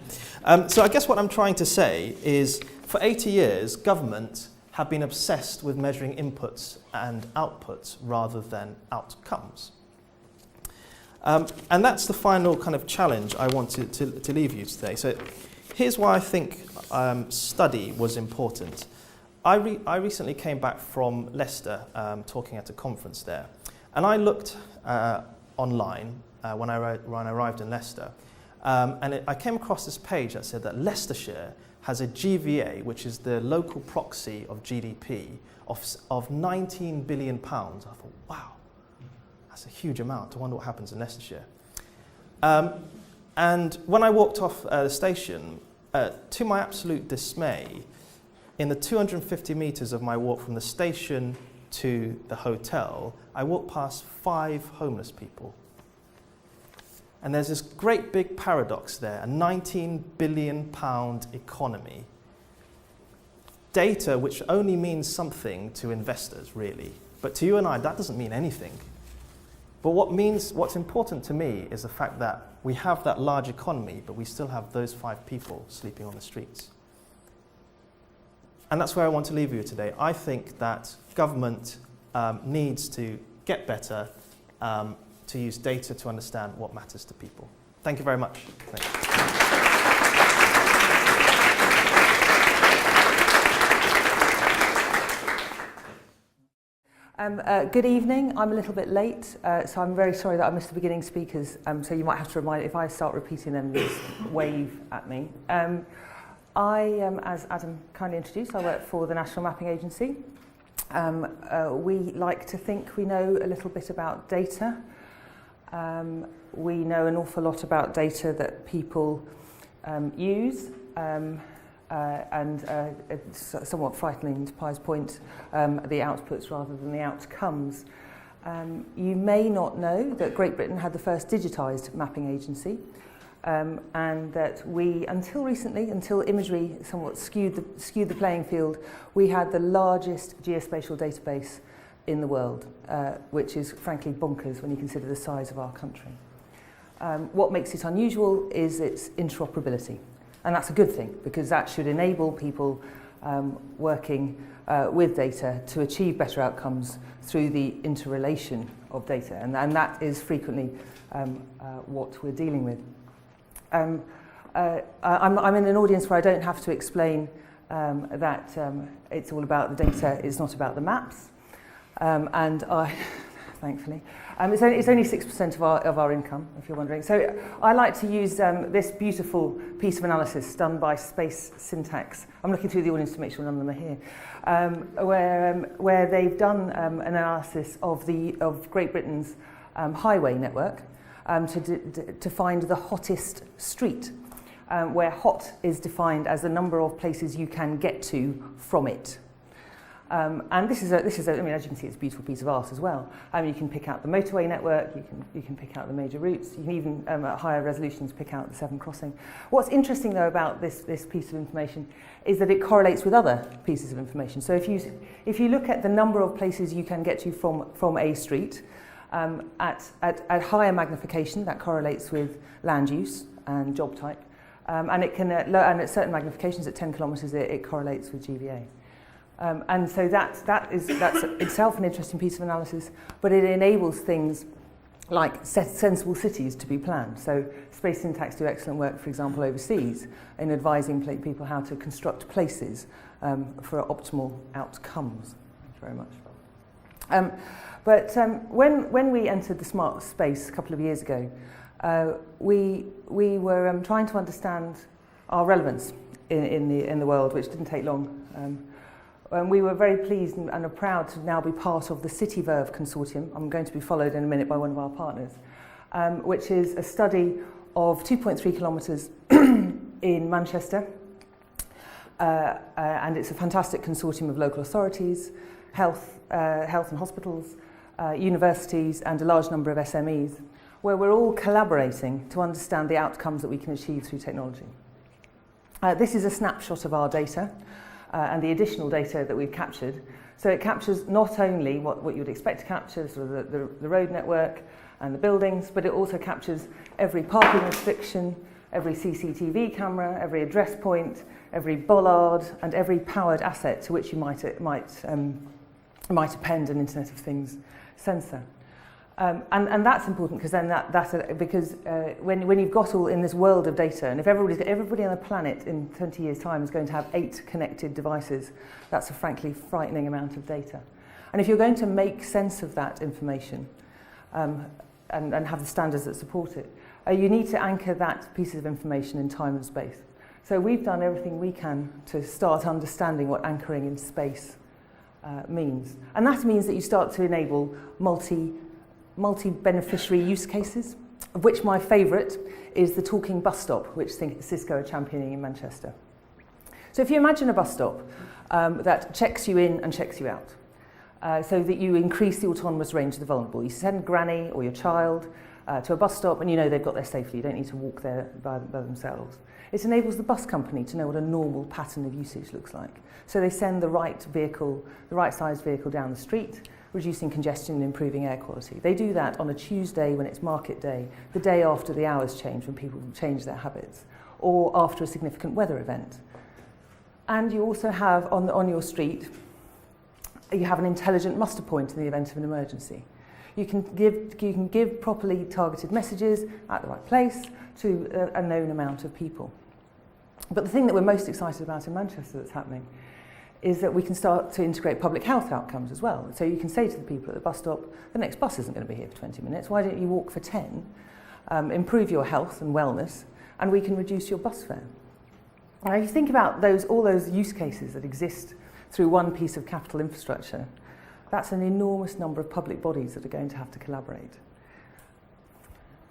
So I guess what I'm trying to say is, for 80 years, government have been obsessed with measuring inputs and outputs rather than outcomes. And that's the final kind of challenge I want to leave you today. So here's why I think study was important. I recently came back from Leicester, talking at a conference there, and I looked online when I arrived in Leicester, and I came across this page that said that Leicestershire has a GVA, which is the local proxy of GDP, of 19 billion pounds. I thought, wow, that's a huge amount. I wonder what happens in Leicestershire. And when I walked off the station, to my absolute dismay, in the 250 metres of my walk from the station to the hotel, I walked past 5 homeless people. And there's this great big paradox there, a £19 billion economy. Data which only means something to investors, really. But to you and I, that doesn't mean anything. But what's important to me is the fact that we have that large economy, but we still have those 5 people sleeping on the streets. And that's where I want to leave you today. I think that government needs to get better to use data to understand what matters to people. Thank you very much. Thank you. Good evening. I'm a little bit late, so I'm very sorry that I missed the beginning speakers, so you might have to remind, if I start repeating them, just wave at me. As Adam kindly introduced, I work for the National Mapping Agency. We like to think we know a little bit about data. We know an awful lot about data that people use. And somewhat frightening to Pi's point, the outputs rather than the outcomes. You may not know that Great Britain had the first digitised mapping agency, and that we, until recently, until imagery somewhat skewed the playing field, we had the largest geospatial database in the world, which is frankly bonkers when you consider the size of our country. What makes it unusual is its interoperability. And that's a good thing, because that should enable people working with data to achieve better outcomes through the interrelation of data. And that is frequently what we're dealing with. I'm in an audience where I don't have to explain that it's all about the data, it's not about the maps. And I, thankfully, it's only 6% of our income, if you're wondering. So I like to use this beautiful piece of analysis done by Space Syntax. I'm looking through the audience to make sure none of them are here, where they've done an analysis of Great Britain's highway network to find the hottest street, where hot is defined as the number of places you can get to from it. And this is, I mean, as you can see, it's a beautiful piece of art as well. You can pick out the motorway network, you can pick out the major routes, you can even, at higher resolutions, pick out the Severn crossing. What's interesting, though, about this piece of information is that it correlates with other pieces of information. So if you look at the number of places you can get to from a street, at higher magnification, that correlates with land use and job type. And and at certain magnifications, at 10 kilometres, it correlates with GVA. And so that's itself an interesting piece of analysis, but it enables things like sensible cities to be planned. So Space Syntax do excellent work, for example, overseas, in advising people how to construct places for optimal outcomes. Thank you very much. But when we entered the smart space a couple of years ago, we were trying to understand our relevance in the world, which didn't take long. And we were very pleased and are proud to now be part of the CityVerve consortium. I'm going to be followed in a minute by one of our partners, which is a study of 2.3 kilometres in Manchester. And it's a fantastic consortium of local authorities, health and hospitals, universities, and a large number of SMEs, where we're all collaborating to understand the outcomes that we can achieve through technology. This is a snapshot of our data. And the additional data that we've captured. So it captures not only what you'd expect to capture, sort of the road network and the buildings, but it also captures every parking restriction, every CCTV camera, every address point, every bollard, and every powered asset to which you might append an Internet of Things sensor. And that's important because then when you've got all in this world of data, and if everybody on the planet in 20 years' time is going to have 8 connected devices, that's a frankly frightening amount of data. And if you're going to make sense of that information and have the standards that support it, you need to anchor that piece of information in time and space. So we've done everything we can to start understanding what anchoring in space means. And that means that you start to enable multi-beneficiary use cases. of which my favourite is the talking bus stop, which Cisco are championing in Manchester. So if you imagine a bus stop that checks you in and checks you out, so that you increase the autonomous range of the vulnerable. You send granny or your child to a bus stop and you know they've got there safely. You don't need to walk there by themselves. It enables the bus company to know what a normal pattern of usage looks like. So they send the right vehicle, the right sized vehicle down the street, reducing congestion and improving air quality. They do that on a Tuesday when it's market day, the day after the hours change when people change their habits, or after a significant weather event. And you also have on your street, you have an intelligent muster point in the event of an emergency. You can give properly targeted messages at the right place to a known amount of people. But the thing that we're most excited about in Manchester that's happening is that we can start to integrate public health outcomes as well. So you can say to the people at the bus stop, the next bus isn't going to be here for 20 minutes, why don't you walk for 10, improve your health and wellness, and we can reduce your bus fare. Now if you think about all those use cases that exist through one piece of capital infrastructure, that's an enormous number of public bodies that are going to have to collaborate.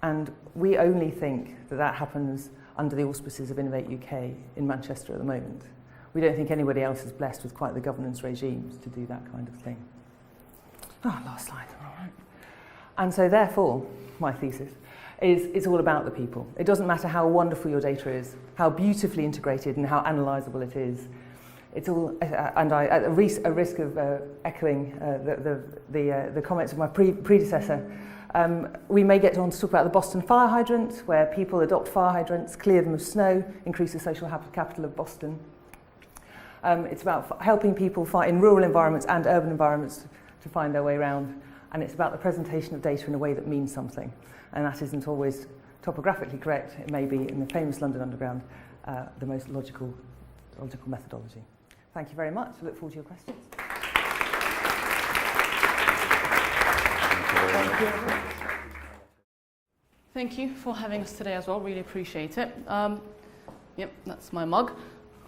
And we only think that that happens under the auspices of Innovate UK in Manchester at the moment. We don't think anybody else is blessed with quite the governance regimes to do that kind of thing. Last slide, all right. And so therefore, my thesis is it's all about the people. It doesn't matter how wonderful your data is, how beautifully integrated and how analysable it is. It's all, and I, at a risk of echoing the comments of my predecessor, we may get on to talk about the Boston fire hydrant, where people adopt fire hydrants, clear them of snow, increase the social capital of Boston. It's about helping people in rural environments and urban environments to find their way around, and it's about the presentation of data in a way that means something, and that isn't always topographically correct. It may be, in the famous London Underground, the most logical methodology. Thank you very much. I look forward to your questions. Thank you for having us today as well. Really appreciate it. Yep, that's my mug.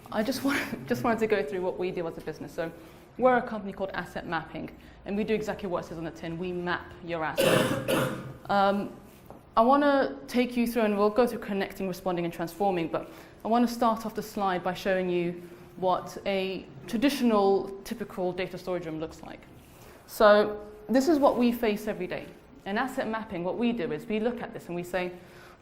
I just wanted to go through what we do as a business. So we're a company called Asset Mapping, and we do exactly what it says on the tin. We map your assets. I want to take you through, and we'll go through connecting, responding, and transforming, but I want to start off the slide by showing you what a traditional, typical data storage room looks like. So this is what we face every day. In asset mapping, what we do is we look at this and we say,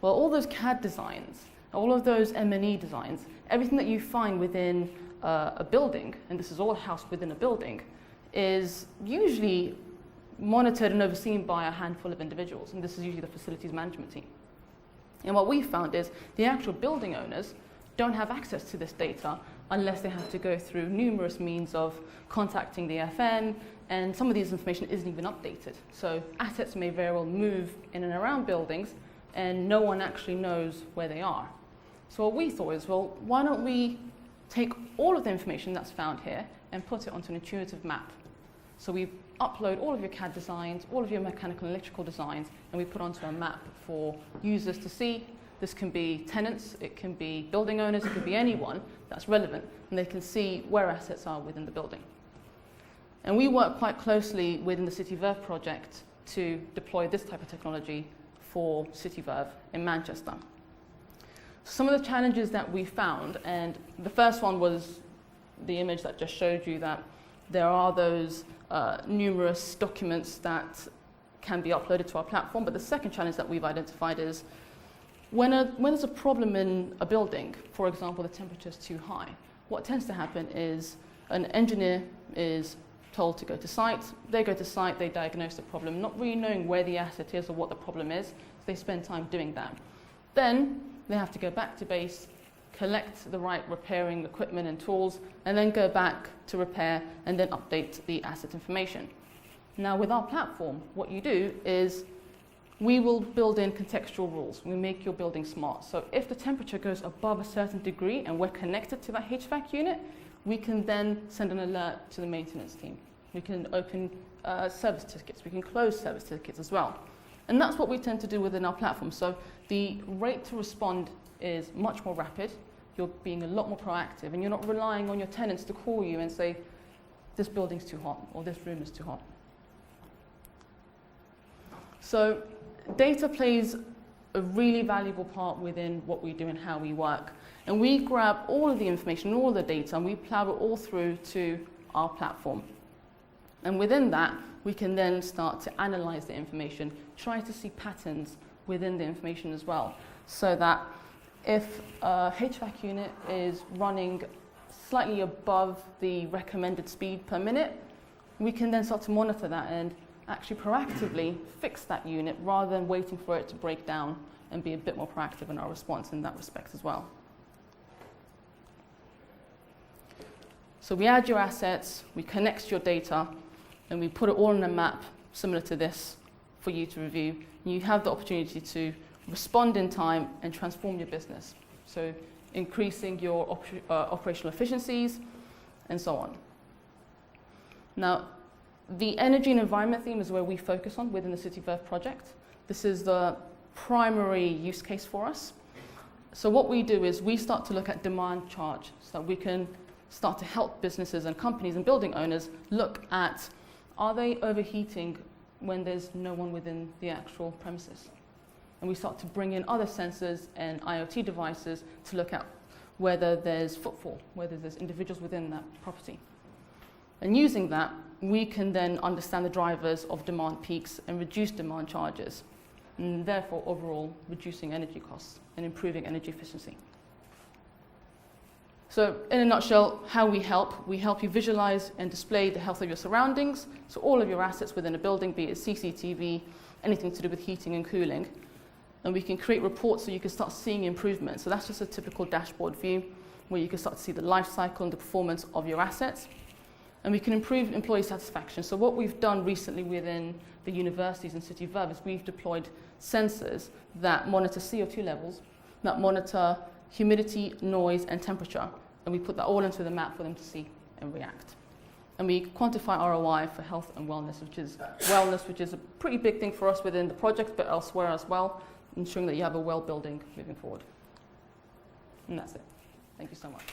well, all those CAD designs, all of those M&E designs, everything that you find within a building, and this is all housed within a building, is usually monitored and overseen by a handful of individuals, and this is usually the facilities management team. And what we found is the actual building owners don't have access to this data unless they have to go through numerous means of contacting the FN, and some of this information isn't even updated. So assets may very well move in and around buildings, and no one actually knows where they are. So what we thought is, well, why don't we take all of the information that's found here and put it onto an intuitive map. So we upload all of your CAD designs, all of your mechanical and electrical designs, and we put onto a map for users to see. This can be tenants, it can be building owners, it could be anyone that's relevant, and they can see where assets are within the building. And we work quite closely within the City Verve project to deploy this type of technology for City Verve in Manchester. Some of the challenges that we found, and the first one was the image that just showed you that there are those numerous documents that can be uploaded to our platform, but the second challenge that we've identified is when there's a problem in a building, for example, the temperature is too high, what tends to happen is an engineer is told to go to site, they go to site, they diagnose the problem, not really knowing where the asset is or what the problem is, so they spend time doing that. Then they have to go back to base, collect the right repairing equipment and tools, and then go back to repair and then update the asset information. Now with our platform, what you do is we will build in contextual rules. We make your building smart. So if the temperature goes above a certain degree and we're connected to that HVAC unit, we can then send an alert to the maintenance team. We can open service tickets. We can close service tickets as well. And that's what we tend to do within our platform. So the rate to respond is much more rapid. You're being a lot more proactive, and you're not relying on your tenants to call you and say, this building's too hot, or this room is too hot. So data plays a really valuable part within what we do and how we work. And we grab all of the information, all the data, and we plow it all through to our platform. And within that, we can then start to analyze the information, try to see patterns within the information as well, so that if a HVAC unit is running slightly above the recommended speed per minute, we can then start to monitor that and actually proactively fix that unit rather than waiting for it to break down, and be a bit more proactive in our response in that respect as well. So we add your assets, we connect your data, and we put it all on a map similar to this for you to review. You have the opportunity to respond in time and transform your business. So increasing your operational efficiencies and so on. Now, the energy and environment theme is where we focus on within the CityVerve project. This is the primary use case for us. So what we do is we start to look at demand charge, so that we can start to help businesses and companies and building owners look at, are they overheating when there's no one within the actual premises? And we start to bring in other sensors and IoT devices to look at whether there's footfall, whether there's individuals within that property. And using that, we can then understand the drivers of demand peaks and reduce demand charges, and therefore overall reducing energy costs and improving energy efficiency. So in a nutshell, how we help you visualize and display the health of your surroundings, so all of your assets within a building, be it CCTV, anything to do with heating and cooling. And we can create reports so you can start seeing improvements. So that's just a typical dashboard view where you can start to see the life cycle and the performance of your assets. And we can improve employee satisfaction. So what we've done recently within the universities and CityVerve is we've deployed sensors that monitor CO2 levels, that monitor humidity, noise, and temperature. And we put that all into the map for them to see and react. And we quantify ROI for health and wellness, which is a pretty big thing for us within the project, but elsewhere as well, ensuring that you have a well building moving forward. And that's it. Thank you so much.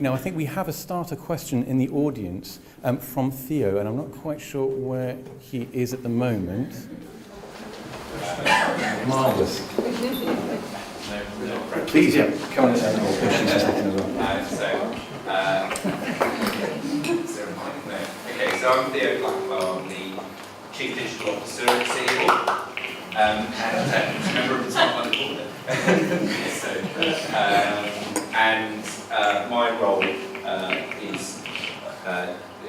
Now, I think we have a starter question in the audience from Theo, and I'm not quite sure where he is at the moment. Marvellous. Please, yeah, come on and say questions a second as well. Okay, so I'm Theo Blackwell, I'm the Chief Digital Officer at City Hall, and member of the top of the board. My role is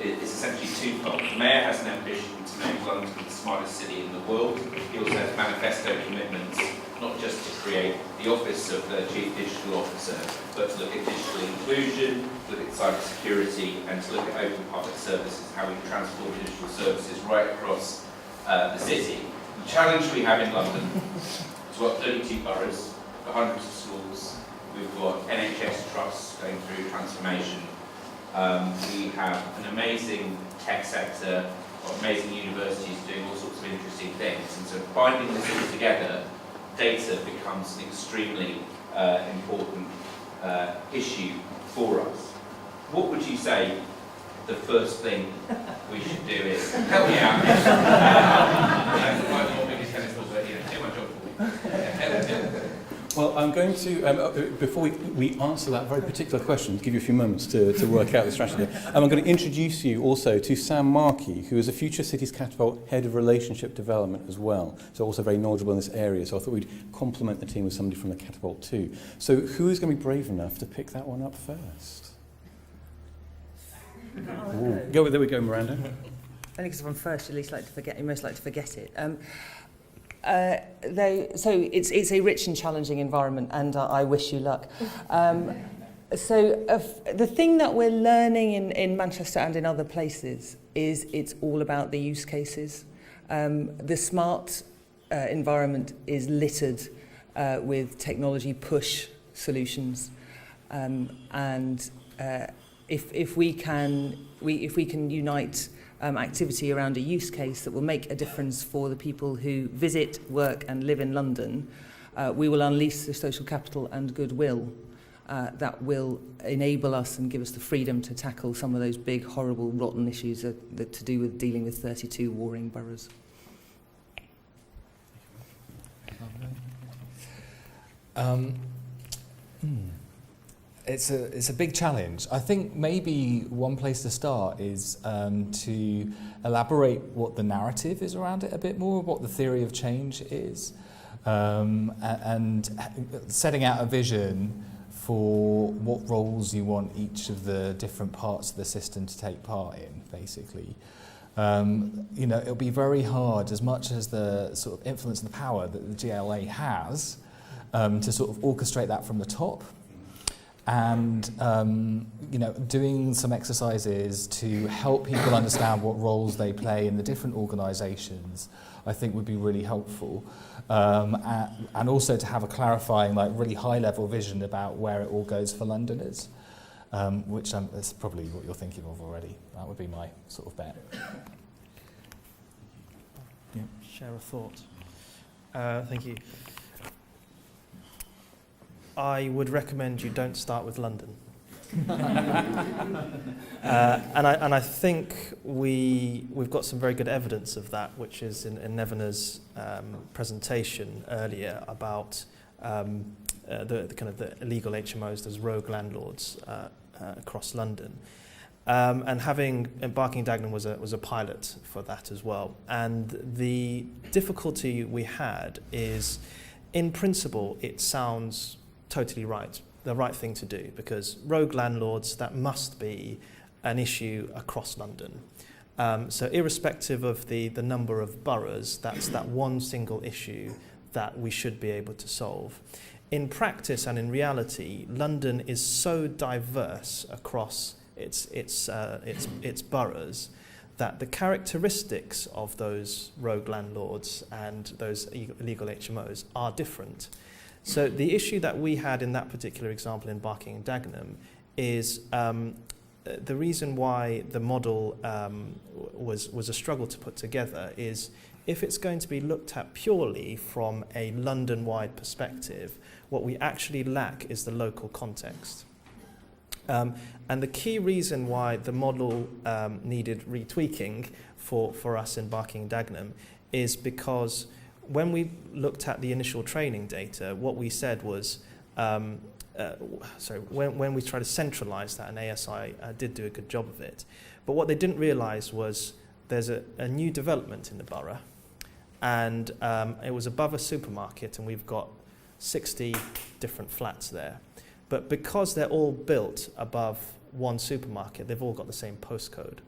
essentially twofold. The Mayor has an ambition to make London the smartest city in the world. He also has manifesto commitments, not just to create the office of the Chief Digital Officer, but to look at digital inclusion, look at cyber security, and to look at open public services, how we can transform digital services right across the city. The challenge we have in London is we've got 32 boroughs, we've got hundreds of schools, we've got NHS trusts going through transformation. We have an amazing tech sector, got amazing universities doing all sorts of interesting things. And so binding this all together, data becomes an extremely important issue for us. What would you say the first thing we should do is? Help me out. Well, I'm going to, before we answer that very particular question, give you a few moments to work out the strategy. I'm going to introduce you also to Sam Markey, who is a Future Cities Catapult Head of Relationship Development as well, so also very knowledgeable in this area. So I thought we'd complement the team with somebody from the Catapult too. So who is going to be brave enough to pick that one up first? There we go, Miranda. Only because if I'm first, you most like to forget it. So it's a rich and challenging environment, and I wish you luck. The thing that we're learning in Manchester and in other places is it's all about the use cases. The smart environment is littered with technology push solutions, and if we can unite activity around a use case that will make a difference for the people who visit, work and live in London, we will unleash the social capital and goodwill that will enable us and give us the freedom to tackle some of those big, horrible, rotten issues that to do with dealing with 32 warring boroughs. It's a big challenge. I think maybe one place to start is to elaborate what the narrative is around it a bit more, what the theory of change is, and setting out a vision for what roles you want each of the different parts of the system to take part in, basically. It'll be very hard, as much as the sort of influence and the power that the GLA has, to sort of orchestrate that from the top. And doing some exercises to help people understand what roles they play in the different organisations, I think would be really helpful. And also to have a clarifying, really high-level vision about where it all goes for Londoners, which is probably what you're thinking of already. That would be my sort of bet. Yeah. Share a thought. Thank you. I would recommend you don't start with London. And I think we've got some very good evidence of that, which is in Nevena's presentation earlier about the kind of the illegal HMOs, those rogue landlords across London. And embarking Dagenham was a pilot for that as well. And the difficulty we had is, in principle, it sounds totally right, the right thing to do, because rogue landlords, that must be an issue across London. So irrespective of the number of boroughs, that's that one single issue that we should be able to solve. In practice and in reality, London is so diverse across its boroughs that the characteristics of those rogue landlords and those illegal HMOs are different. So the issue that we had in that particular example in Barking and Dagenham is the reason why the model was a struggle to put together is if it's going to be looked at purely from a London-wide perspective, what we actually lack is the local context. And the key reason why the model needed retweaking for us in Barking and Dagenham is because when we looked at the initial training data, what we said was, when we tried to centralise that, and ASI did do a good job of it, but what they didn't realise was there's a new development in the borough, and it was above a supermarket, and we've got 60 different flats there. But because they're all built above one supermarket, they've all got the same postcode.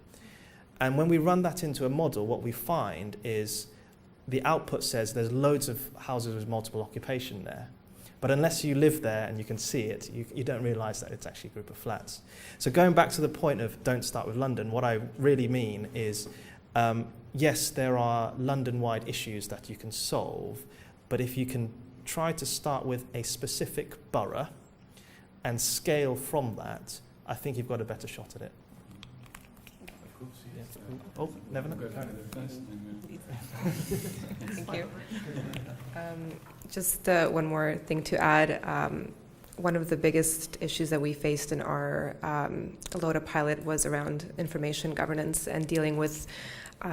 And when we run that into a model, what we find is the output says there's loads of houses with multiple occupation there. But unless you live there and you can see it, you don't realise that it's actually a group of flats. So going back to the point of don't start with London, what I really mean is, yes, there are London-wide issues that you can solve, but if you can try to start with a specific borough and scale from that, I think you've got a better shot at it. Oh, Nevena. Thank you. Just one more thing to add. One of the biggest issues that we faced in our LOTA pilot was around information governance and dealing with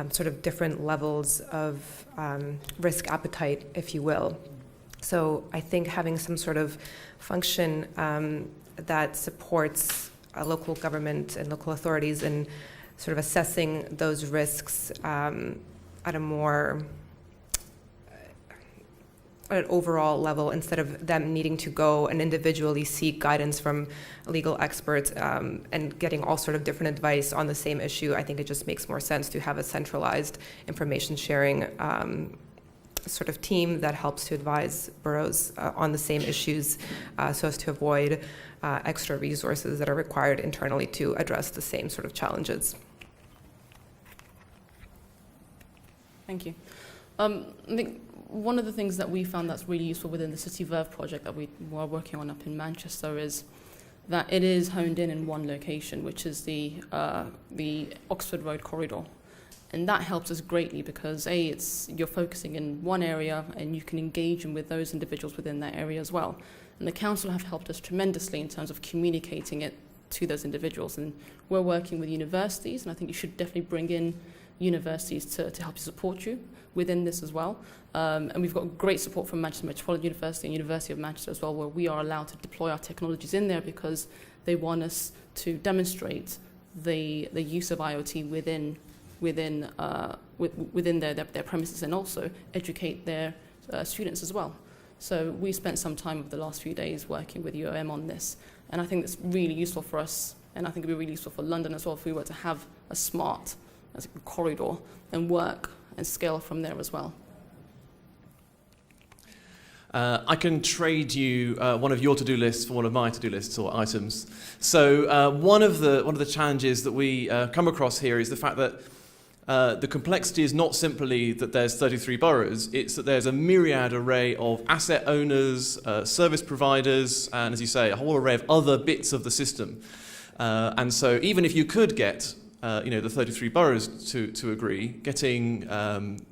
sort of different levels of risk appetite, if you will. So I think having some sort of function that supports local government and local authorities in sort of assessing those risks at a more at an overall level, instead of them needing to go and individually seek guidance from legal experts and getting all sort of different advice on the same issue. I think it just makes more sense to have a centralized information sharing sort of team that helps to advise boroughs on the same issues so as to avoid extra resources that are required internally to address the same sort of challenges. Thank you. I think one of the things that we found that's really useful within the City Verve project that we are working on up in Manchester is that it is honed in one location, which is the Oxford Road corridor. And that helps us greatly because you're focusing in one area and you can engage with those individuals within that area as well. And the council have helped us tremendously in terms of communicating it to those individuals. And we're working with universities, and I think you should definitely bring in universities to help you support you within this as well. And we've got great support from Manchester Metropolitan University and University of Manchester as well, where we are allowed to deploy our technologies in there because they want us to demonstrate the use of IoT within their premises, and also educate their students as well. So we spent some time over the last few days working with UOM on this, and I think it's really useful for us, and I think it'd be really useful for London as well if we were to have a smart corridor and work and scale from there as well. I can trade you one of your to-do lists for one of my to-do lists or items. So one of the challenges that we come across here is the fact that the complexity is not simply that there's 33 boroughs, it's that there's a myriad array of asset owners, service providers, and as you say, a whole array of other bits of the system. And so even if you could get the 33 boroughs to agree, getting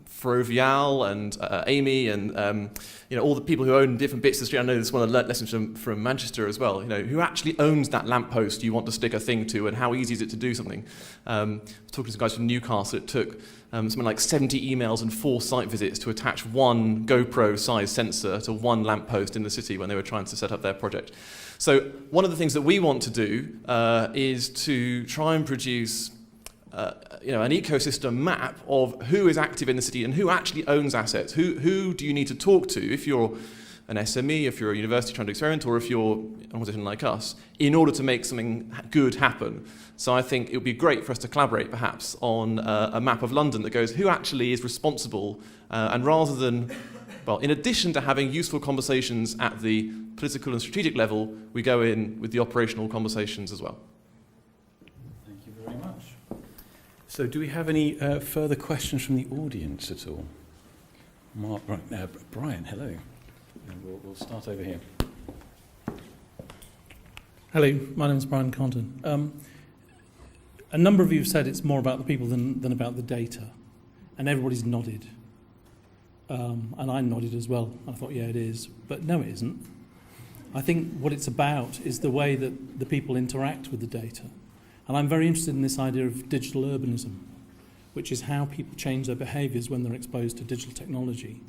Ferrovial and Amy and all the people who own different bits of the street. I know this is one of the lessons from Manchester as well. Who actually owns that lamppost you want to stick a thing to, and how easy is it to do something? I was talking to some guys from Newcastle. It took something like 70 emails and 4 site visits to attach one GoPro-sized sensor to one lamppost in the city when they were trying to set up their project. So one of the things that we want to do is to try and produce an ecosystem map of who is active in the city and who actually owns assets. Who do you need to talk to if you're an SME, if you're a university trying to experiment, or if you're an organization like us, in order to make something good happen. So I think it would be great for us to collaborate perhaps on a map of London that goes who actually is responsible, and rather than, in addition to having useful conversations at the political and strategic level, we go in with the operational conversations as well. Thank you very much. So do we have any further questions from the audience at all? Brian, hello. We'll start over here. Hello, my name is Brian Condon. A number of you have said it's more about the people than about the data, and everybody's nodded. And I nodded as well. I thought, yeah, it is. But no, it isn't. I think what it's about is the way that the people interact with the data. And I'm very interested in this idea of digital urbanism, which is how people change their behaviours when they're exposed to digital technology.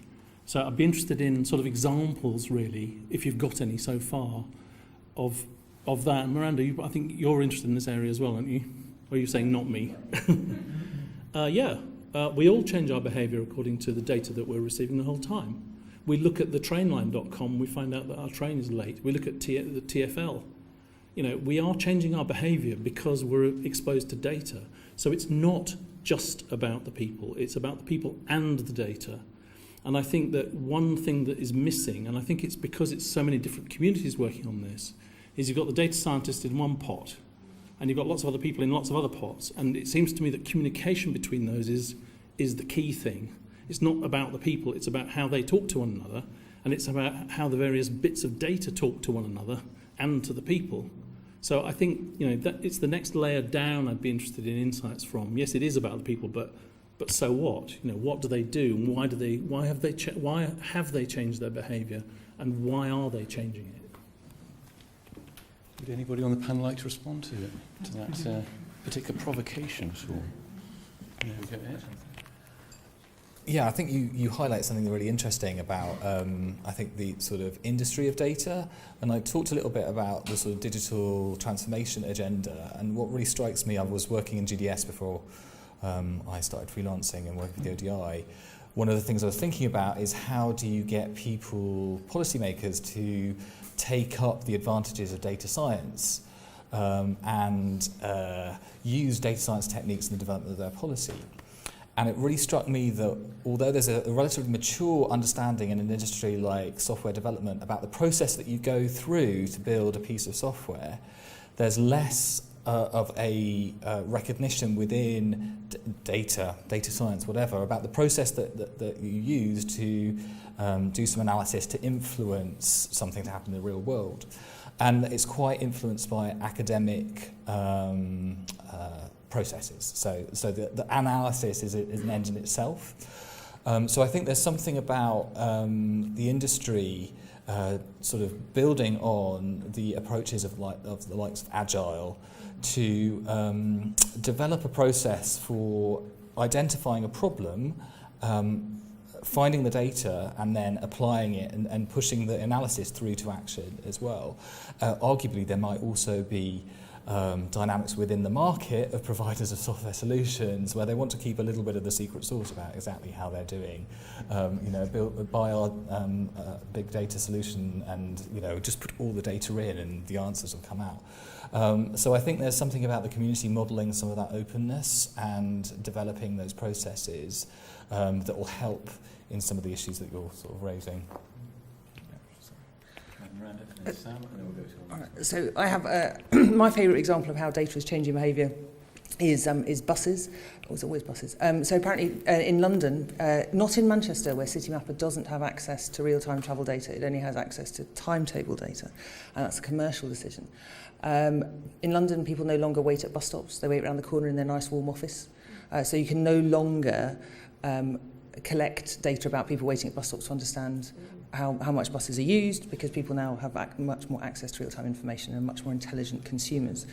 So I'd be interested in sort of examples, really, if you've got any so far, of that. And Miranda, I think you're interested in this area as well, aren't you? Or are you saying not me? We all change our behaviour according to the data that we're receiving the whole time. We look at the trainline.com, we find out that our train is late. We look at the TfL. We are changing our behaviour because we're exposed to data. So it's not just about the people, it's about the people and the data. And I think that one thing that is missing, and I think it's because it's so many different communities working on this, is you've got the data scientist in one pot, and you've got lots of other people in lots of other pots. And it seems to me that communication between those is the key thing. It's not about the people, it's about how they talk to one another, and it's about how the various bits of data talk to one another and to the people. So I think that it's the next layer down I'd be interested in insights from. Yes, it is about the people, but so what? What do they do, and why have they changed their behaviour, and why are they changing it? Would anybody on the panel like to respond to that particular provocation at all? Yeah, go ahead. Yeah, I think you highlight something really interesting about, I think, the sort of industry of data. And I talked a little bit about the sort of digital transformation agenda. And what really strikes me, I was working in GDS before I started freelancing and working with the ODI. One of the things I was thinking about is how do you get people, policymakers, to take up the advantages of data science and use data science techniques in the development of their policy. And it really struck me that although there's a relatively mature understanding in an industry like software development about the process that you go through to build a piece of software, there's less of a recognition within data science, whatever, about the process that you use to do some analysis to influence something to happen in the real world. And it's quite influenced by academic processes. So the analysis is an engine itself. So I think there's something about the industry sort of building on the approaches of the likes of Agile to develop a process for identifying a problem, finding the data and then applying it and pushing the analysis through to action as well. Arguably, there might also be dynamics within the market of providers of software solutions where they want to keep a little bit of the secret sauce about exactly how they're doing. Buy our big data solution and just put all the data in and the answers will come out. So I think there's something about the community modelling some of that openness and developing those processes that will help in some of the issues that you're sort of raising. Miranda, and then Sam, and then we'll go to All right, so I have my favourite example of how data is changing behaviour is buses. It was always buses. So apparently in London, not in Manchester, where Citymapper doesn't have access to real-time travel data, it only has access to timetable data, and that's a commercial decision. In London, people no longer wait at bus stops. They wait around the corner in their nice warm office. So you can no longer collect data about people waiting at bus stops to understand how much buses are used, because people now have much more access to real-time information and much more intelligent consumers.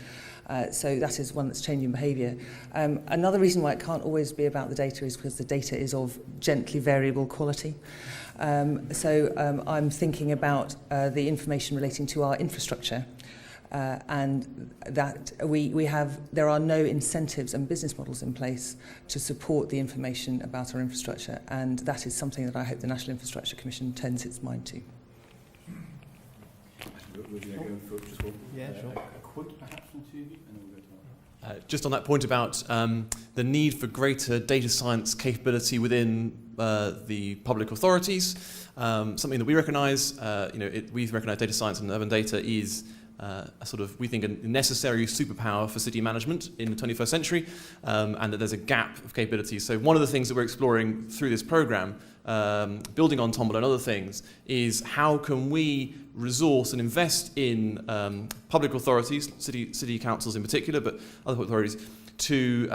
So that is one that's changing behaviour. Another reason why it can't always be about the data is because the data is of gently variable quality. So I'm thinking about the information relating to our infrastructure, and that there are no incentives and business models in place to support the information about our infrastructure, and that is something that I hope the National Infrastructure Commission turns its mind to. Yeah, sure. A quote perhaps from two of you, and then we'll go to Just on that point about the need for greater data science capability within the public authorities, something that we recognise, we recognise data science and urban data is a sort of, we think, a necessary superpower for city management in the 21st century, and that there's a gap of capabilities. So one of the things that we're exploring through this programme, building on Tombola and other things, is how can we resource and invest in public authorities, city councils in particular, but other authorities, to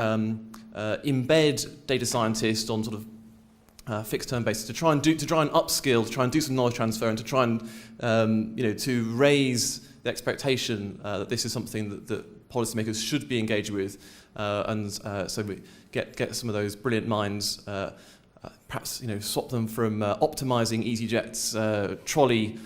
embed data scientists on sort of fixed-term basis, to try and upskill, to try and do some knowledge transfer, and to try and to raise the expectation that this is something that policymakers should be engaged with, so we get some of those brilliant minds, perhaps swap them from optimising EasyJet's trolley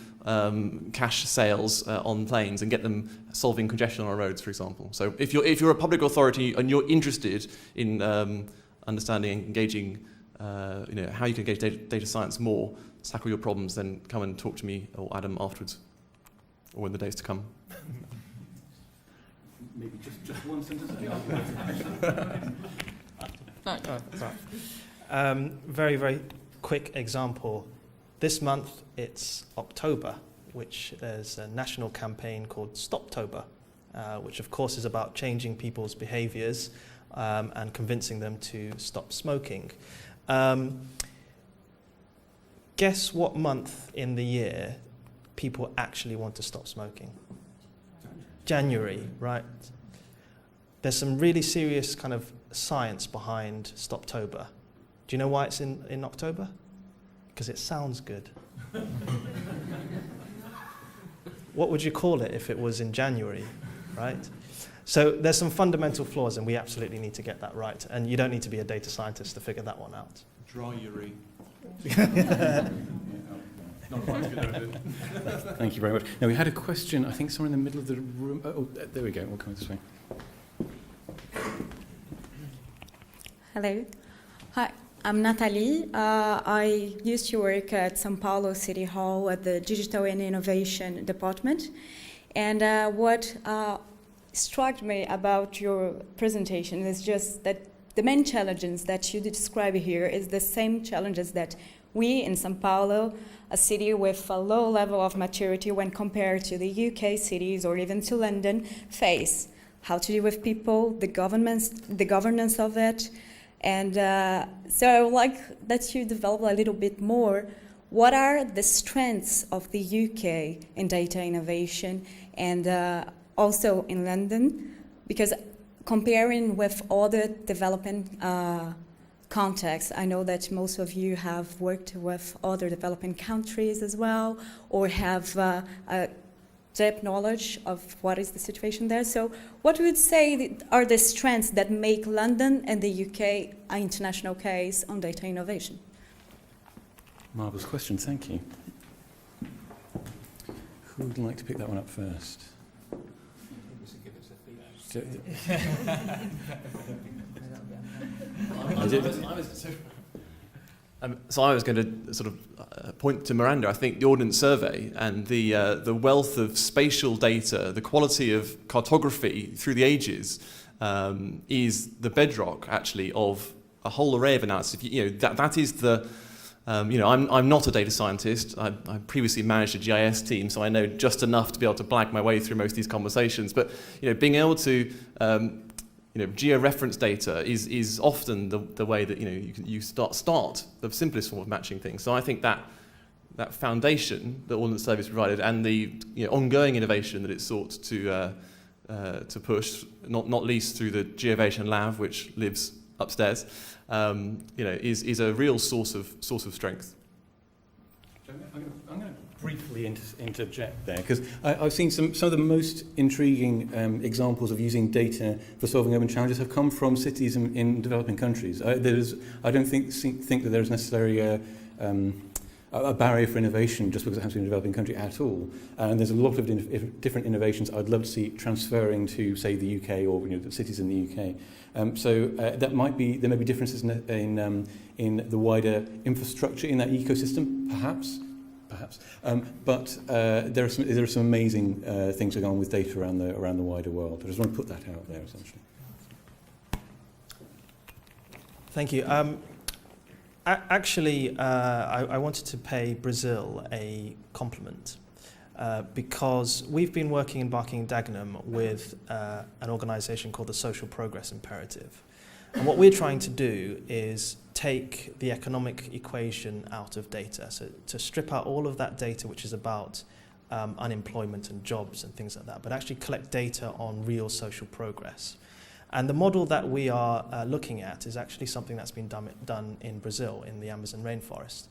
cash sales on planes and get them solving congestion on our roads, for example. So if you're a public authority and you're interested in understanding and engaging, how you can engage data science more to tackle your problems, then come and talk to me or Adam afterwards, or in the days to come. maybe just one sentence. Very, very quick example. This month it's October, which there's a national campaign called Stoptober, which of course is about changing people's behaviours and convincing them to stop smoking. Guess what month in the year people actually want to stop smoking? January, right? There's some really serious kind of science behind Stoptober. Do you know why it's in October? Because it sounds good. What would you call it if it was in January, right? So there's some fundamental flaws, and we absolutely need to get that right. And you don't need to be a data scientist to figure that one out. Dry-ury. Thank you very much. Now, we had a question, I think somewhere in the middle of the room. Oh, there we go. We'll come this way. Hello. Hi, I'm Natalie. I used to work at São Paulo City Hall at the Digital and Innovation Department. And what struck me about your presentation is just that the main challenges that you describe here is the same challenges that we in São Paulo, a city with a low level of maturity when compared to the UK cities or even to London, face. How to deal with people, the governance of it. And so I would like that you develop a little bit more. What are the strengths of the UK in data innovation and also in London? Because comparing with other developing contexts, I know that most of you have worked with other developing countries as well, or have a deep knowledge of what is the situation there. So what would you say are the strengths that make London and the UK an international case on data innovation? Marvellous question, thank you. Who would like to pick that one up first? So I was going to sort of point to Miranda. I think the Ordnance survey and the wealth of spatial data, the quality of cartography through the ages, is the bedrock actually of a whole array of analysis. That is the I'm not a data scientist. I previously managed a GIS team, so I know just enough to be able to blag my way through most of these conversations. But being able to georeference data is often the way that you start the simplest form of matching things. So I think that foundation that Ordnance Service provided and the ongoing innovation that it sought to push, not least through the Geovation Lab, which lives upstairs, is a real source of strength. I'm going to briefly interject there, because I've seen some of the most intriguing examples of using data for solving urban challenges have come from cities in developing countries. I don't think that there's necessarily a barrier for innovation just because it happens to be in a developing country at all. And there's a lot of different innovations I'd love to see transferring to, say, the UK or the cities in the UK. There may be differences in the wider infrastructure in that ecosystem, perhaps. But there are some amazing things going on with data around the wider world. I just want to put that out there, essentially. Thank you. I wanted to pay Brazil a compliment because we've been working in Dagenham with an organisation called the Social Progress Imperative. And what we're trying to do is take the economic equation out of data, so to strip out all of that data which is about unemployment and jobs and things like that, but actually collect data on real social progress. And the model that we are looking at is actually something that's been done in Brazil, in the Amazon rainforest.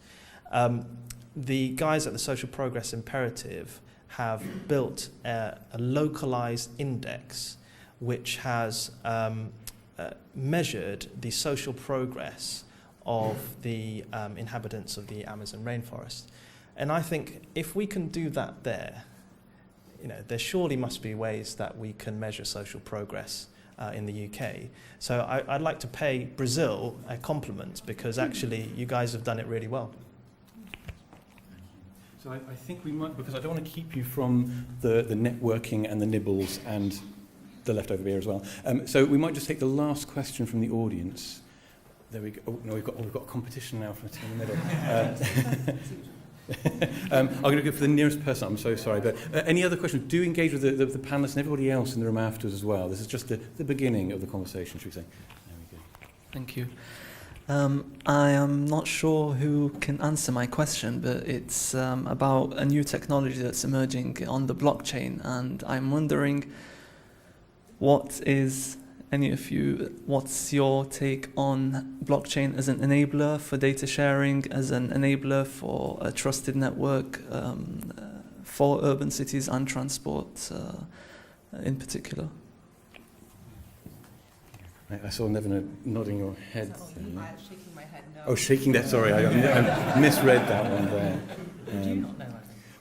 The guys at the Social Progress Imperative have built a localized index which has measured the social progress of the inhabitants of the Amazon rainforest. And I think if we can do that there surely must be ways that we can measure social progress in the UK. So I'd like to pay Brazil a compliment because actually you guys have done it really well. So I think we might, because I don't want to keep you from the networking and the nibbles and the leftover beer as well. So we might just take the last question from the audience. There we go. Oh, no, we've got a competition now from in the middle. I'm going to go for the nearest person. I'm so sorry, but any other questions? Do engage with the panelists and everybody else in the room afterwards as well. This is just the beginning of the conversation, should we say? There we go. Thank you. I am not sure who can answer my question, but it's about a new technology that's emerging on the blockchain, and I'm wondering what's your take on blockchain as an enabler for data sharing, as an enabler for a trusted network for urban cities and transport in particular? I saw Nevena nodding your head. I'm shaking my head no. Oh, shaking that, sorry, I misread that one there. Do you not know?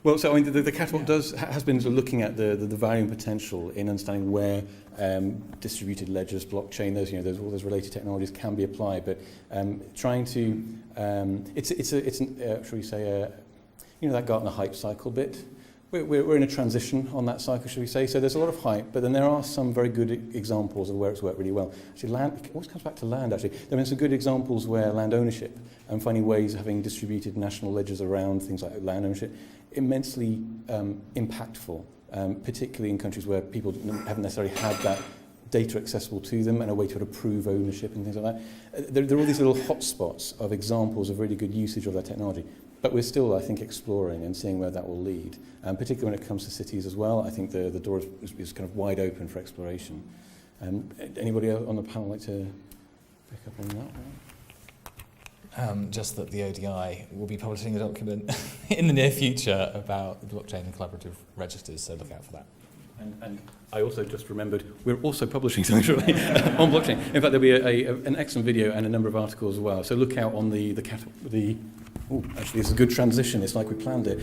Well, so I mean, the Catapult has been sort of looking at the value and potential in understanding where distributed ledgers, blockchain, all those related technologies can be applied, but trying to shall we say, that Gartner hype cycle bit. we're in a transition on that cycle, should we say. So there's a lot of hype, but then there are some very good examples of where it's worked really well. Actually, it always comes back to land, actually. There have been some good examples where land ownership and finding ways of having distributed national ledgers around things like land ownership, immensely impactful, particularly in countries where people haven't necessarily had that data accessible to them and a way to approve ownership and things like that. There are all these little hotspots of examples of really good usage of that technology. But we're still, I think, exploring and seeing where that will lead. Particularly when it comes to cities as well, I think the door is kind of wide open for exploration. Anybody on the panel like to pick up on that? Just that the ODI will be publishing a document in the near future about blockchain and collaborative registers, so look out for that. And I also just remembered, we're also publishing something on blockchain. In fact, there'll be an excellent video and a number of articles as well. So look out on actually, this is a good transition. It's like we planned it.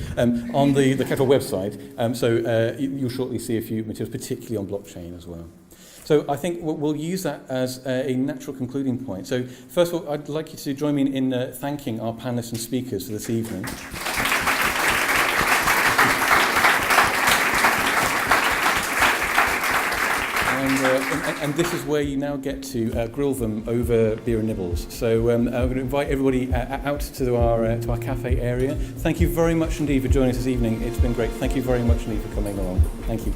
On the Catapult website. You'll shortly see a few materials, particularly on blockchain as well. So I think we'll use that as a natural concluding point. So first of all, I'd like you to join me in thanking our panelists and speakers for this evening. And this is where you now get to grill them over beer and nibbles. So I'm going to invite everybody out to our cafe area. Thank you very much indeed for joining us this evening. It's been great. Thank you very much indeed for coming along. Thank you.